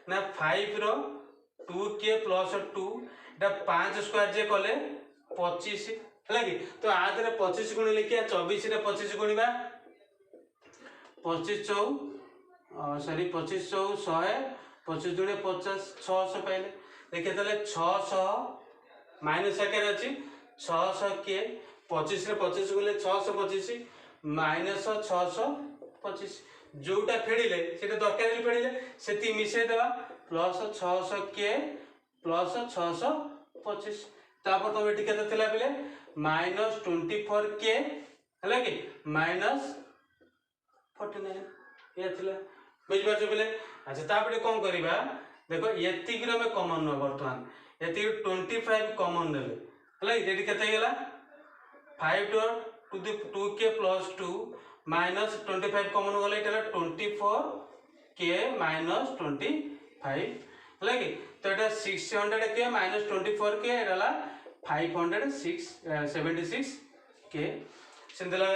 ना 5 रो 2k + 2 एटा 5 स्क्वायर जे कले 25 हले कि तो आदरे 25 गुण लिखिया 24 रे 25 गुणीबा 25 चौ सॉरी 25 चौ 100 25 दुणे 50 600 पाइले देखिए ताले 600 माइनस आकार अछि 600 के 25 रे 25 गुले 625 माइनस 625 जोटा फेडिले सेटा दरकार फेडिले सेति मिसे देबा प्लस 600 के प्लस 625 तापर तो एटी केते थिला बिले माइनस 24 के हला कि माइनस 49 ये थिला बुझ पाछो बिले अच्छा तापर कोन करिबा देखो एति कि में कॉमन न वर्तमान एति 25 कॉमन नेले हला जेटी केते गेला 5 to the 2k + 2 minus 25 common गले एटा 24k माइनस 25 हला कि तो एटा 600k माइनस 24k एटाला 576 के सिंदला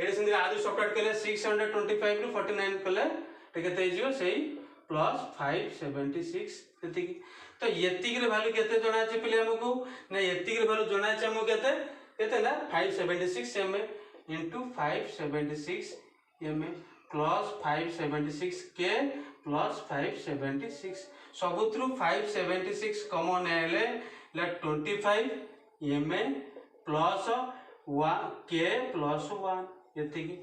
एडी सिंदला आदि सब्ट्रैक्ट केले 625 रु 49 कले केते हिजियो सेही प्लस 576 एति तो एति के वैल्यू केते जणा छै पिले हमकु ना एति के वैल्यू जणा छै हमकु केते ना 576 एम इनटू 576 एम प्लस 576 के प्लस 576 सबुत्रु 576 कॉमन आले ला 25 एम प्लस 1 के प्लस 1 एति की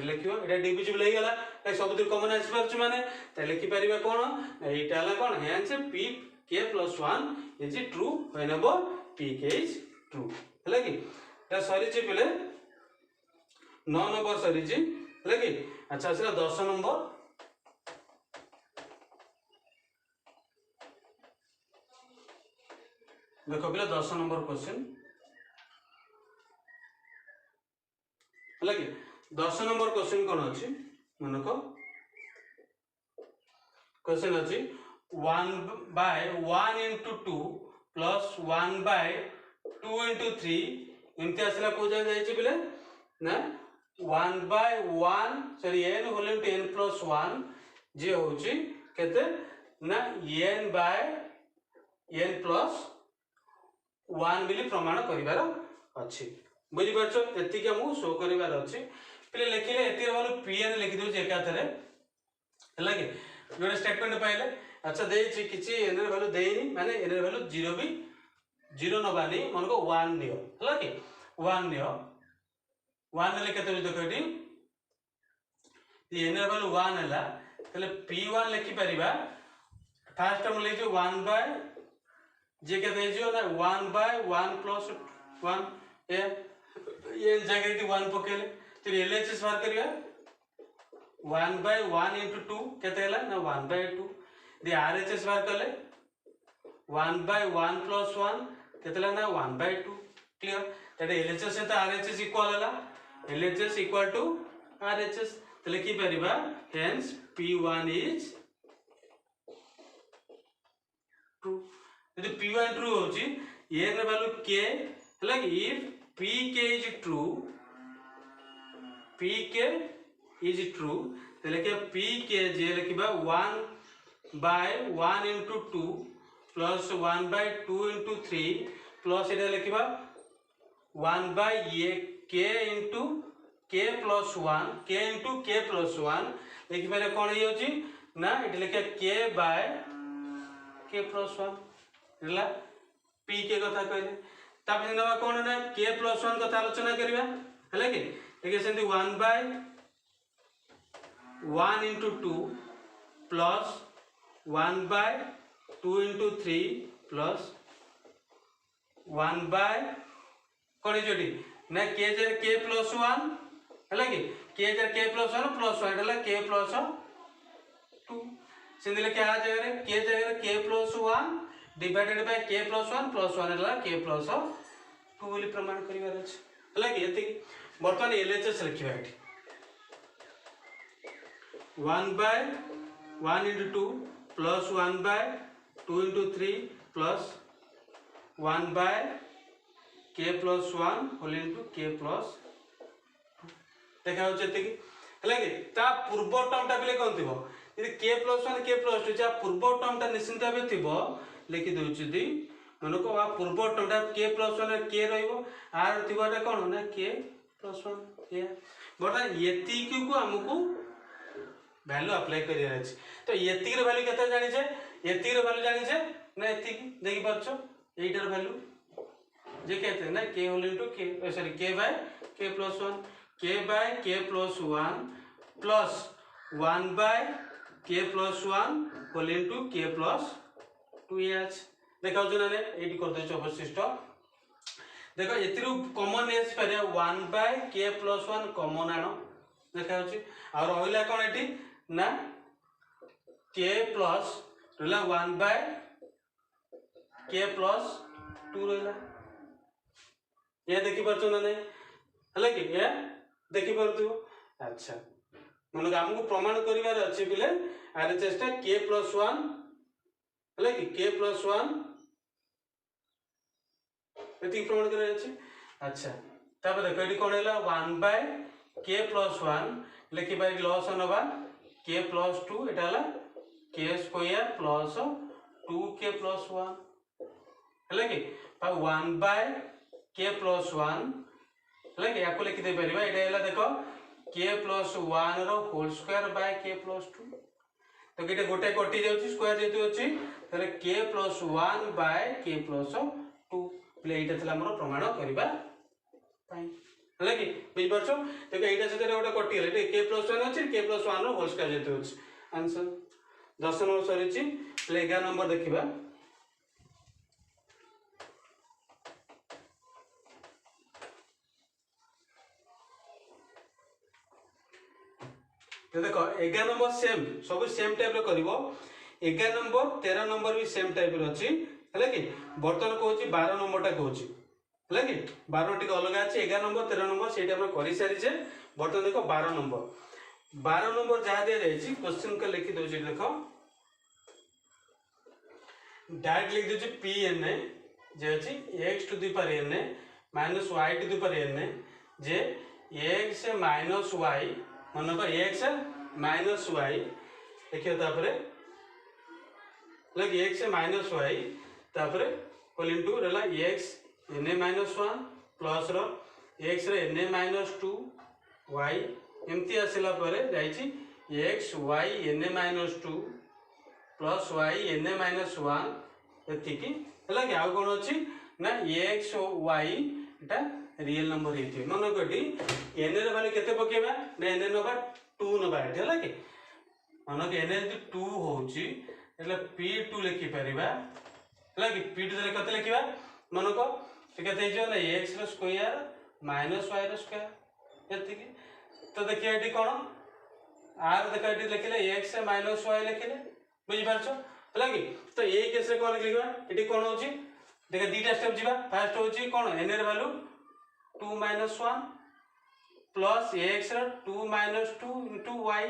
लिखियो एटा डिविजिबल हे गेला ए सबुत्रु कॉमन आसी परछ माने त लिखि परिबा कोन एटा ला कोन hence p k + 1 is true whenever p k is true हला कि ता सरी छि पले 9 नंबर सरी छि हला कि अच्छा असला 10 नंबर देखो पले 10 नंबर क्वेश्चन हला कि 10 नंबर क्वेश्चन कोन अछि मनको क्वेश्चन अछि 1/1 * 2 + 1/2 * 3 इनते असला को जा जाय छि बिले ना 1/1 sorry n whole into n + 1 जे होछि केते ना n/n + वन बोली प्रमाण करिवार अछि बुझि परछो एति के मु शो करिवार अछि पहिले लिखिले एति वाला pn लिखि दउ जे एकाथरे हला कि जोडे स्टेटमेंट पाइले अच्छा देछि किछि एनर वैल्यू देइनी माने एनर वैल्यू 0 भी 0 नबानी मन को 1 नियो हला कि 1 नियो 1 ले केते देखो एटी एनर वैल्यू 1 हला तले p1 लिखि परिबा फर्स्ट हम ले जो 1 बाय जे के देजियो ना 1 बाय 1 प्लस 1 ये जगह दी 1 पकेले तो एलएचएस बाहर करिया 1 बाय 1 into 2 केते हला ना 1 बाय 2 दी आरएचएस बाहर करले 1 बाय 1 प्लस 1 केते हला ना 1 बाय 2 क्लियर दैट एलएचएस से आरएचएस इक्वल हला एलएचएस इक्वल टू आरएचएस तो लिखि परिबा हेंस p1 इज ट्रू यदि p1 ट्रू होची ए रे वैल्यू k हला कि if pk is true pk is true तो लिखे pk J लिखिबा 1 by 1 into 2 plus 1 by 2 into 3 plus Etah लिखिबा 1 by a k into k plus 1 k into k plus 1 लिखि पारे कोन हे होची ना एटा लिखे k by k plus 1 हला pk कथा कहले तापर नवा कोन ना k plus 1 कथा आलोचना करिबा हला कि देखि सेंती 1 by 1 into 2 plus 1 by 2 into 3 plus 1 by कोन जोडी ना k जर k plus 1 हला कि k जर k plus 1 plus 1 हला k plus 2 सेंती लेके आ जगह रे k जगह k plus 1 divided by k plus 1 plus 1 हला k plus 2 बोली प्रमाण करिवार अछि हला कि एति वर्तमान एलएचएस लिखिबा एठी 1 by 1 into 2 plus 1 by 2 into 3 plus 1 by k plus 1 whole into k plus 2 देखा होचे एति हला कि ता पूर्व टर्म ता बेले कोन थिबो यदि k plus 1 k plus 2 जा पूर्व टर्म ता निश्चित भाबे थिबो लिखि दउछि दी मनको आ पूर्व टर्म ता k plus 1 k रहइबो आर थिबाटा कोन ना k plus 1 ये बटा एति को हमकु वैल्यू अप्लाई करिया अछि तो एति के वैल्यू केते जानि छे एति के वैल्यू जानि छे ना एति देखि परछो एटर वैल्यू जे कहते ना k whole into k sorry k by k plus 1 k by k plus 1 plus 1 by k plus 1 whole into k plus 2h देखाउ जने ने एटी कर देछ अवशिष्ट देखो एतिरु कॉमन एस पारे 1 by k plus 1 कॉमन आनो देखाउ छी और होइला कोन एटी ना k plus रहला 1 by k plus 2 रहला ये देखि परछो ना नै हला कि ये देखि परतु अच्छा मन हमकु प्रमाण करिवार अछि बिले आरएचएस टा k plus 1 हला कि k plus 1 एति प्रमाण करे अछि अच्छा तब देखो एटी कोन हैला 1 by k plus 1 Lekhi by loss नबा k plus 2 एटा हला k square plus 2k plus 1 हला कि 1 by k plus 1 हला कि याको लिखि दे परिबा एटा हला देखो k plus 1 रो whole square by k plus 2 तो केटे गोटे कटि जाउची स्क्वायर जेतु अछि तले k plus 1 by k plus 2 play एटा थला हमरो प्रमाण करिबा पाई हला कि बुझ परछो देखो एटा से गोटे कटि गेले k plus 1 अछि k plus 1 रो होल स्क्वायर जेतु अछि आंसर 10 नंबर सरीची प्ले 11 नंबर देखिबा तो देखो 11 नंबर सेम सब सेम टाइप रो करबो 11 नंबर 13 नंबर भी सेम टाइप रो अछि हला कि बर्तन कहूची 12 नंबर टा कहूची हला कि 12 टिक अलग अछि 11 नंबर 13 नंबर सेटा हम करि सारी छे बर्तन देखो 12 नंबर जहा दे जाय छी क्वेश्चन के लिखि दउ छी देखो डायरेक्ट लिख दउ छी p n जे अछि x to the power n minus y to the power n जे x माइनस y मन को x माइनस y देखियो तापरे लगे x माइनस y तापरे होल इंटू रहा एक्स एन ए minus one plus x n ए माइनस टू वाई एमती आसला एक्स वाई एन ए minus two plus y n ए माइनस वन एतिक है कि आउ कौन अच्छी ना एक्स वाई एटा रियल नंबर ये मन को एन ए भैल्यू केते पकेबा ना एन ए नबा 2 नबा है कि मन को एन ए जो 2 होची એટલે p2 लिखि परिबा है कि p2 देले कते लिखिबा मन को केते जो ना x रो स्क्वायर माइनस y रो स्क्वायर एतिक तो देखिए एटी कोन आर देखा एटी लिखले x माइनस y लिखले बुझि पारछो है कि तो यही केस रे कोन लिखबा एटी कोन होची देखा दीटा स्टेप जीवा फर्स्ट होची कोन n रे वैल्यू 2 माइनस 1 प्लस x रे 2 माइनस 2 इनटू y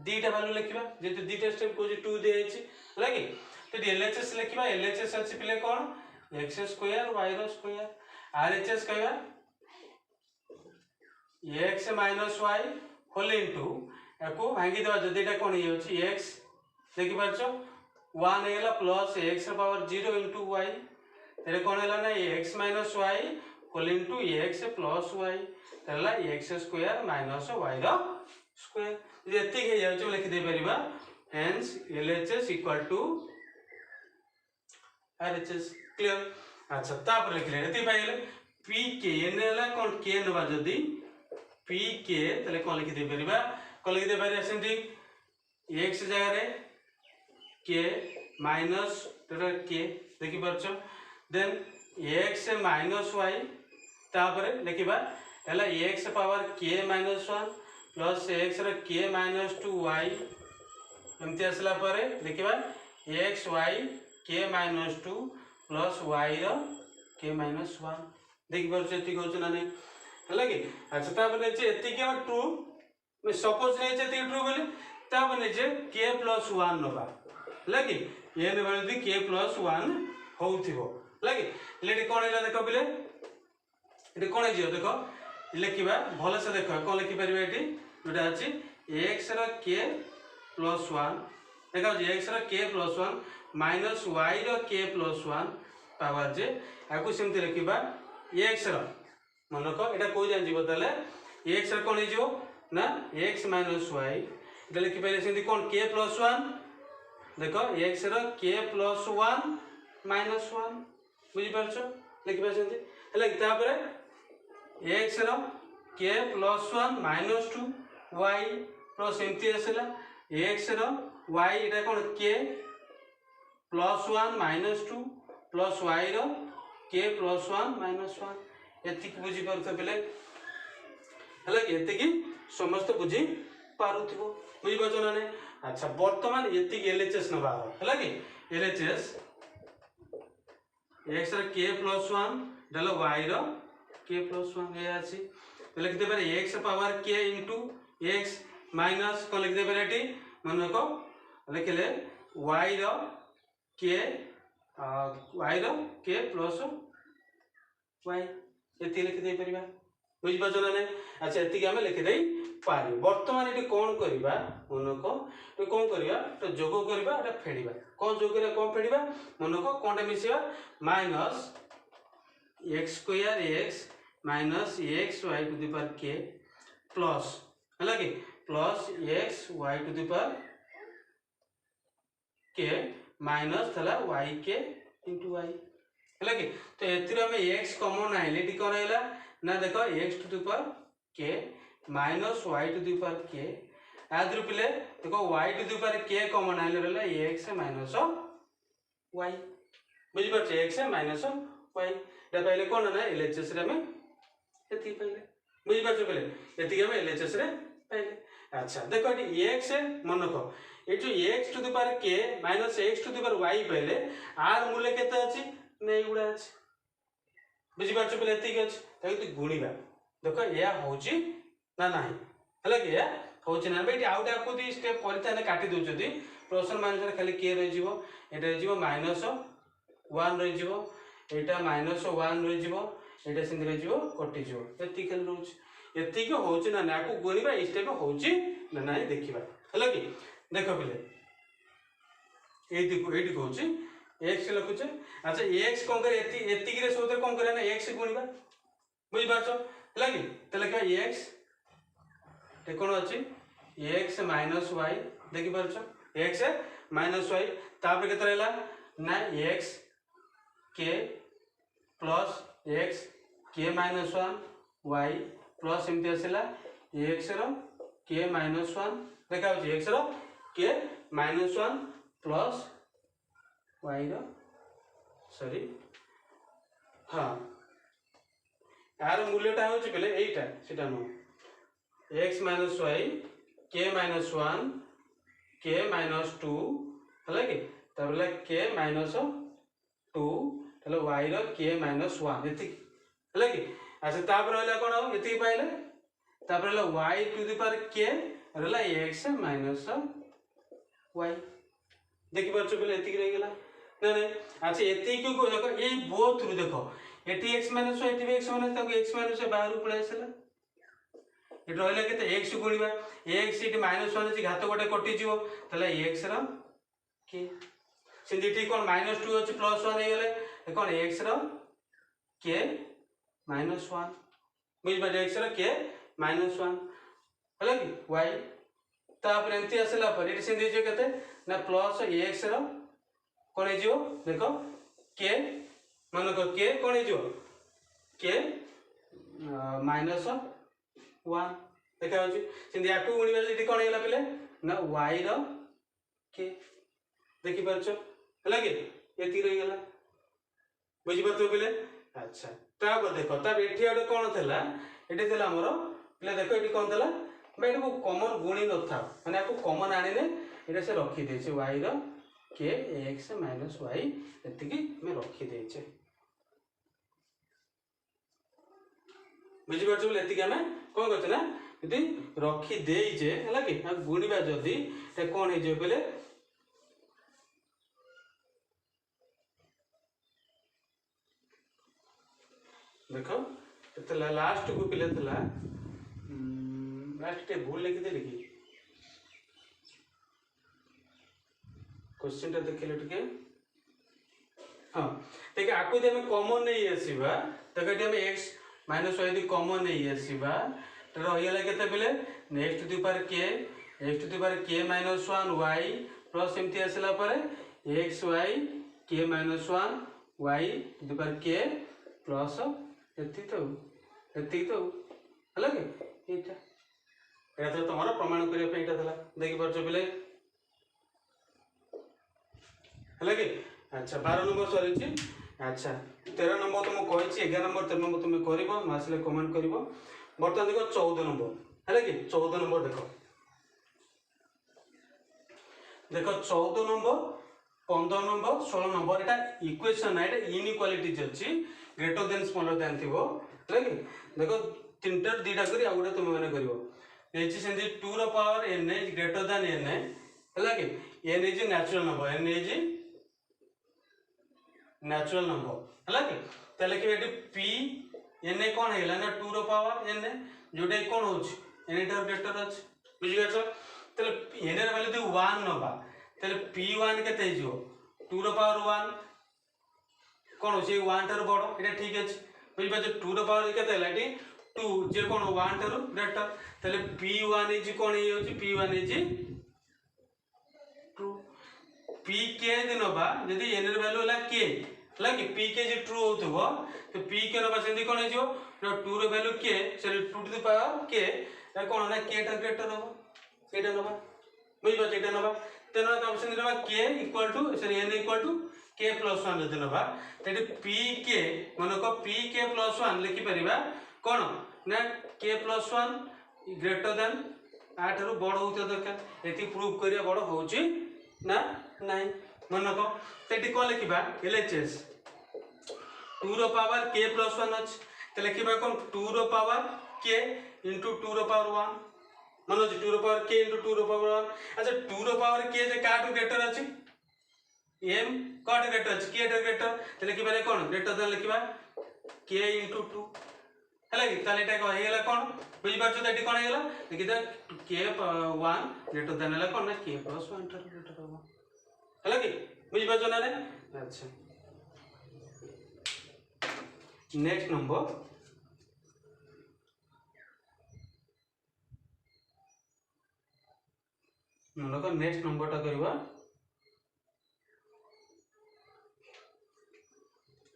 दीटा वैल्यू लिखबा जेतु दीटा स्टेप को 2 दे अछि है कि तो LHS लिखबा LHS अछि पिले कोन x स्क्वायर y रो स्क्वायर RHS कहबा x minus y whole into एको भांगी देबा जदी एटा कोन ये अछि x देखि पारछो 1 हेला प्लस x रो पावर 0 इनटू y तेरे कोन हेला ना x minus y whole into x plus y तेला x स्क्वायर माइनस y रो स्क्वायर जे एतिक हे जाउछ लिखि दे परिबा हेंस LHS equal to RHS clear अच्छा तापर लिखले एति पाइले p k n हेला कोन k नबा जदी p k तले कोन लिखि दे परिबा कोन लिखि दे परिबा सेंती x जगह रे k माइनस k देखि परछो देन x माइनस y तापर लिखिबा हला x power k minus 1 plus x रे k माइनस 2 y एमती आसला परे लिखिबा x y k minus 2 plus y रो k माइनस 1 देखि परछो एति कहउछ ना नै हला कि अच्छा तापर जे एति के 2 मैं सपोज नै जे ट्रू बोले तापर नै जे k प्लस 1 नबा लगी ये ने बोल दी k प्लस 1 होउथिबो लगी लेडी कोन हैला देखो बिले एटी कोन हे जियो देखो लिखिबा भले से देखो कोन लिखि परिबा एटी जोटा अछि x रो k प्लस 1 देखो जे x रो k प्लस 1 माइनस y रो k प्लस 1 पावर जे आकु सेमते लिखिबा x रो मन को एटा को जान जीवो तले x रो कोन हे जियो ना x माइनस y एटा लिखि पहिले सेमते कोन k प्लस 1 देखो x रो k प्लस 1 माइनस 1 बुझि परछो लिखिबा सेमते हला तापर x रो k plus 1 minus 2 y plus एमती आसला x रो y एटा कोन k plus 1 minus 2 plus y रो k प्लस 1 माइनस 1 एतिक बुझि परतो बेले हला एतिकी समस्त बुझि पारुथिबो बुझि परछो ना नै अच्छा वर्तमान एतिक LHS नबा हला कि LHS x रो k प्लस 1 डलो y रो k प्लस 1 ए आसी लिख दे पारे x power k into x minus को लिख दे पारे एटी मन को लिखले y रो k प्लस y एति लिख दे परिबा बुझ पाछो ना नै अच्छा एति के हम लिख देई पारी वर्तमान एटी कोन करबा मन को तो कोन करबा तो जोग करबा एटा फेडीबा कोन जोग करे कोन फेडीबा मन को कोनटा मिसिबा minus x square x minus x y to the power k plus हला कि plus x y to the power k minus थला y k इनटू y हला कि तो एथिर हम x कॉमन आइले टी कोन आइला ना देखो x to the power k minus y to the power k आदर पिले देखो y to the power k common आइले रहला x माइनस y बुझि परछे x माइनस y एटा पहिले कोन ना LHS रे में एति पहिले बुझि परछो पहिले एति हम LHS रे पहिले अच्छा देखो एटी x मन को ए जो x to the power k minus x to the power y पहिले r मूल्य केते अछि नै गुडा अछि बुझि परछो पहिले एति के अछि ताकि तू गुणीबा देखो या होची ना नाही हला कि या होची ना बेटी आउटा को दी स्टेप करथाने काटी दउ जदी प्लस माइनस खाली k रहि जिवो एटा रहि जिवो माइनस 1 रहि जिवो एटा माइनस 1 रहि जिवो एटा सिंध रहि जिवो कटि जिवो एति खेल रहउछ एति के होची ना ना को गुणीबा स्टेप होची ना नाही देखिबा हला कि देखो पहिले एति को होची x लिखुचे। अच्छा x कोन करे एति रे सोते कोन करे ना x गुणिबा बुझि पाछो हला कि त लिखबा x ते कोन अछि x माइनस y देखि पाछो x माइनस y तापर केते रहला ना x k plus x k minus 1 y plus एमती आसला x रो k माइनस 1 देखा होची x रो k माइनस 1 प्लस y रो सॉरी हां यार मूल्यटा होची पहले एटा सेटा नो x minus y k minus 1 k minus 2 हला कि तबला k माइनस 2 तले y रो k माइनस 1 एति हला कि अच्छा तापर हला कोन हो एति पाइले तापर हला y to the power k रहला x माइनस y देखि परछो पहले एति रह गेला ना नहीं अच्छा एति को देखो ए बोथ रु देखो एति x माइनस y एति x माइनस ताको x माइनस y बाहर पळे आसला एट रहला केते x गुणिबा x इट माइनस 1 अछि घात गोटे कटि जिवो तले x रो k सिंधी ठीक कोन माइनस 2 अछि प्लस 1 हे गेले कोन x रो k माइनस 1 बुझ बाटे x रो k माइनस 1 हला कि y तापर एंती आसला पर इट सिंधी जे केते ना प्लस x रो कोन हे जिवो देखो k मानो को k कोन हे जिवो k माइनस 1 देखा होची सिंधी आटू गुणिबा इट कोन हेला पले ना y रो k देखि परछो हला कि एति रहि गेला बुझि परतो पले अच्छा तापर देखो तब एठी आडे कोन थला एठी थला हमरो पले देखो एठी कोन थला बे एठी को कॉमन गुणी न था माने आपको कॉमन आने ने एटा से रखी दे छै y रो k x माइनस y एति कि मैं रखी दे छै बुझि परछो पले एति कि हमें कोन करछ ना एति रखी दे जे हला कि गुणीबा जदी ते कोन हे जे पले देखो तला लास्ट को पिले तला लास्ट टे भूल लिखि देली कि क्वेश्चन टा देखले टके हां देख आकु दे हम कॉमन नहीं आसीबा तके हम x माइनस y दी कॉमन नहीं आसीबा त रहिला केते पले next to the power k x to the power k minus 1 y plus एमती आसला पर x y k minus 1 y to the power k plus एति तो हला के एटा एटा तो तमरा प्रमाण करिया पे एटा थला देखि परछो पले हला के अच्छा 12 नंबर सरी छी अच्छा 13 नंबर तुम कहै छी 11 नंबर 13 नंबर तुम करबो मासले कमेंट करबो बर्तमान देखो 14 नंबर हला के 14 नंबर देखो 14 नंबर 15 नंबर 16 नंबर एटा इक्वेशन है एटा इनइक्वालिटीज अछि ग्रेटर देन स्मॉलर देन थिबो हला के देखो तीनटा दीटा करी आ गुडा तुम माने करबो एची सेंदी 2 रो power n is greater than n हला के n is natural number n is natural number हला के तले के एटी p n कोन हेला ना 2 रो पावर n जोटे कोन होछ n इटर ग्रेटर अछि बुझि गेछो तले n रे वैल्यू दे 1 नबा तले p1 केते हिजो 2 रो पावर 1 कोन होछि 1 टर बडो एटा ठीक अछि बुझि पाछो 2 रो पावर केते हेला एटी 2 जे कोन 1 टर ग्रेटर तले p1 इज कोन हे होछि p1 इज ट्रू p के दिनबा यदि n रे वैल्यू होला k हला कि p के जे ट्रू होतबो तो p के नबा सेंदी कोन हे जो 2 रो value k sorry 2 to the power k ए कोन होला k टा ग्रेटर होबो एटा नबा बुझि पाछो एटा नबा तेनो तो ऑप्शन नबा k equal to sorry n equal to k plus 1 जदि नबा तेटी p k मानो को p k प्लस 1 लिखि परिबा कोन ना k प्लस 1 ग्रेटर देन 8 रु बड़ होते दरकार एति प्रूव करिया बड़ होची ना नाही मानो को तेटी को लिखिबा LHS 2 रो पावर k प्लस 1 अछि त लिखिबा कोन 2 रो पावर k इनटू 2 रो पावर 1 मानो 2 रो पावर k इनटू 2 रो पावर 1 अच्छा 2 रो पावर k जे काटू ग्रेटर अछि m कट ग्रेटर अछि k टा ग्रेटर त लिखिबा कोन ग्रेटर देन लिखिबा k इनटू 2 हला कि ताले एटा को हेला कोन बुझि परछ त एटी कोन हेला देखि त k 1 ग्रेटर देन हला कोन ना k प्लस 1 टा ग्रेटर होबो हला कि बुझि परछ ना रे अच्छा नेक्स्ट नंबर मनक नेक्स्ट नंबरटा करवा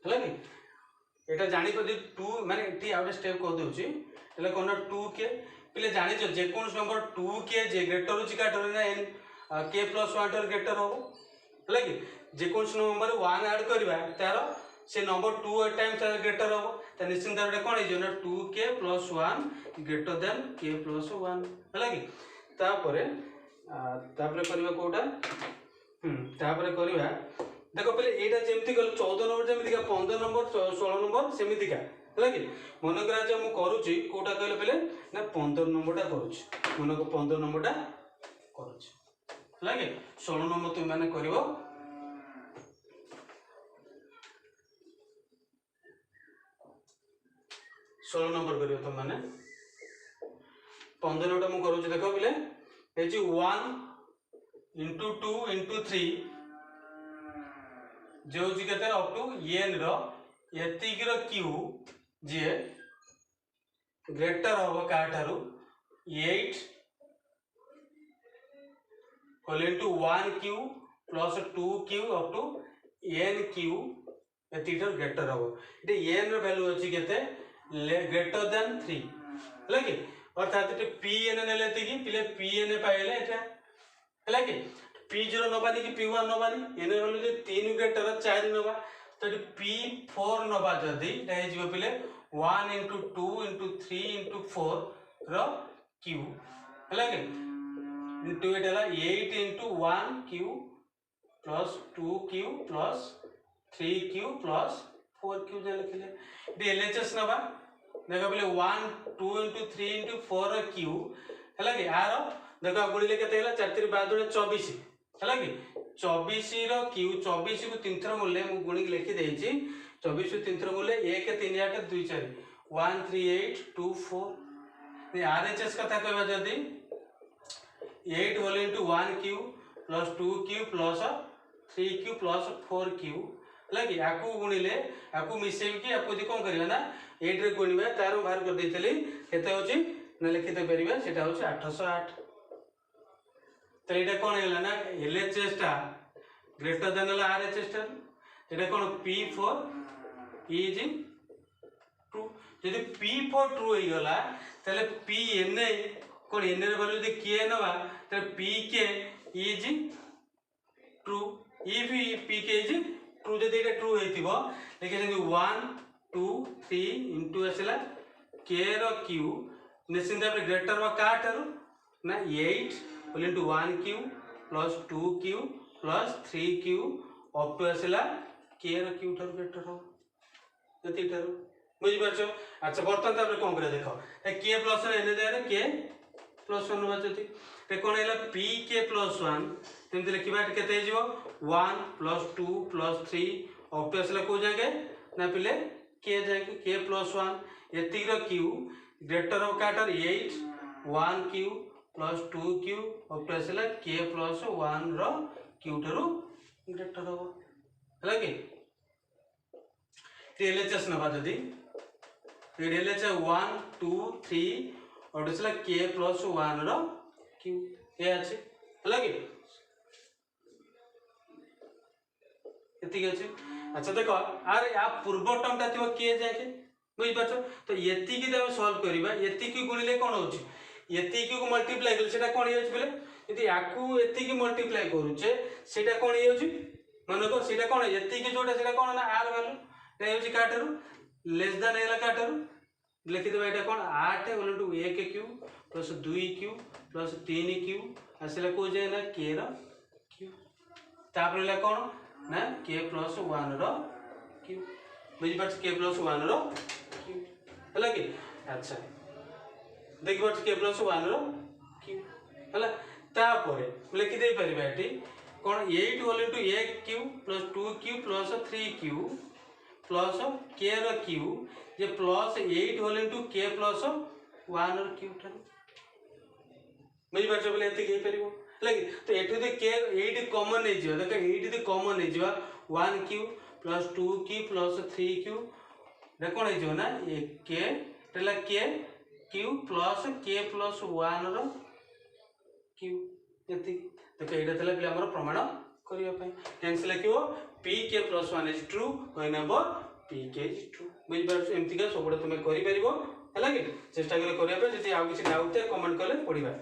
है कि एटा जानी पर 2 माने एठी आउट स्टेप कह दोची એટલે કોણ 2 के पहले जानी जो जे कोन नंबर 2 के जे ग्रेटर होची काटर ना n k + 1 टर ग्रेटर हो है कि जे कोन नंबर 1 ऐड करबा तार से नंबर 2 टाइम्स ग्रेटर हो त निश्चित एटा कोन हे जो ना 2k + 1 ग्रेटर देन k + 1 है कि तापरे करबा कोटा तापरे करबा देखो पहले एटा जेमती गल 14 नंबर जेमती का 15 नंबर 16 नंबर सेमिति का है कि मन करा जे मु करूची कोटा कहले पहले ना 15 नंबरटा करूची मन को 15 नंबरटा करूची है कि 16 नंबर तुम माने करिवो 16 नंबर करिवो तुम माने 15 टा मु करूची देखो पहले हे जी 1 * 2 * 3 जो जी कहते अप टू n रो एतिक रो q जे ग्रेटर होबो का ठारू 8 whole into 1q + 2q up to nq एतिक रो ग्रेटर होबो इते n रो वैल्यू अछि केते ग्रेटर देन 3 हला कि अर्थात इते pn नेले एतिकी पिले pn पाइले एटा हला कि p0 नबानी कि p1 नबानी एने वैल्यू जे 3 ग्रेटर 4 नबा तो p4 नबा जदी एटा हे जिवो पिले 1 * 2 * 3 * 4 रो q हला कि इनटू एटा 8 * 1q + 2q + 3q + 4q जे लिखले दे LHS नबा देखो पहले 1 2 * 3 * 4 रो q हला कि आरो देखो गुणिले केते हला 4 3 12 24 हला कि 24 रो q 24 को 3 थर मूल्य मु गुणी के लिखि देछि 24 को 3 थर मूल्य 1 3 8 2 4 1 3 8 2 4 ये RHS कथा कहबा जदी 8 whole into 1q + 2q + 3q + 4q लगी आकु गुणिले आकु मिसेब कि आपको कोन करबा ना 8 रे गुणिबा तारो बाहर कर देइतली केते होची न लिखित परिबा सेटा होची 808 तो एटा कोन हैला ना LHS टा ग्रेटर देन RHS टा एटा कोन p4 इज ट्रू यदि p4 ट्रू हे गला तले pn कोन n रे वैल्यू दे k नबा त pk is true if pk is true जदि एटा ट्रू हेतिबो लेकिन 1 2 3 इनटू असला k रो q निश्चित भाबे ग्रेटर वा का ठारू ना 8 whole into 1q + 2q + 3q up to असला k रो q ठारू ग्रेटर हो जति ठारू बुझि परछो अच्छा बर्तन तापर कोन करे देखो ए k + 1 एने जारे k + 1 बचती ते कोन हैला pk + 1 तेमते लिखिबा केते जिवो 1 + 2 + 3 अप टू असला को जागे ना पिले k जागे k + 1 एति रो q ग्रेटर हो काटर 8 1q + 2q अप टू असला k + 1 रो q ठारू ग्रेटर हो हला कि LHS नबा जदी LHS 1 2 3 और असला k + 1 रो q ए अछि हला कि एति अछि अच्छा देखो आरे या पूर्व टर्म ता थियो k जाके बुझि परछो तो एति की तमे सॉल्व करबा एति की गुणिले कोन होची एति की को मल्टीप्लाई कर सेटा कोन होची बोले यदि याकू एति की मल्टीप्लाई करूचे सेटा कोन होची माने को सेटा कोन एति की जोटा सेटा कोन ना r वैल्यू नै होची काटरू लेस देन एला काटरू लिखि देबा एटा कोन 8 = 1q + 2q + 3q असला को जे ना k रो q तापर ला कोन ना k + 1 रो q बुझि परछ k + 1 रो q हला कि अच्छा देखि परछ k + 1 रो q हला तापर लिखि दे परिबा एटी कोन 8 whole into 1q + 2q + 3q plus k रो q जे प्लस 8 होल इनटू k + 1 रो q ठारू बुझि परछ बोले एति के परिबो लगी तो एठु दे k 8 कॉमन नै जियो देखो 8 दे कॉमन नै जियो 1 Q plus 2 Q plus 3 Q रे कोन हे जो ना ए के तेला के क्यू प्लस 1 रो क्यू एति देखो एटा तले पिला हमर प्रमाण करिया पई हेंस लिखियो p k plus 1 is true whenever p k is true बुझ बार एमती का सबडा तुमे करि परिबो हला कि चेष्टा करे करिया पे जति आ किछि डाउट कमेंट करले पढिबा।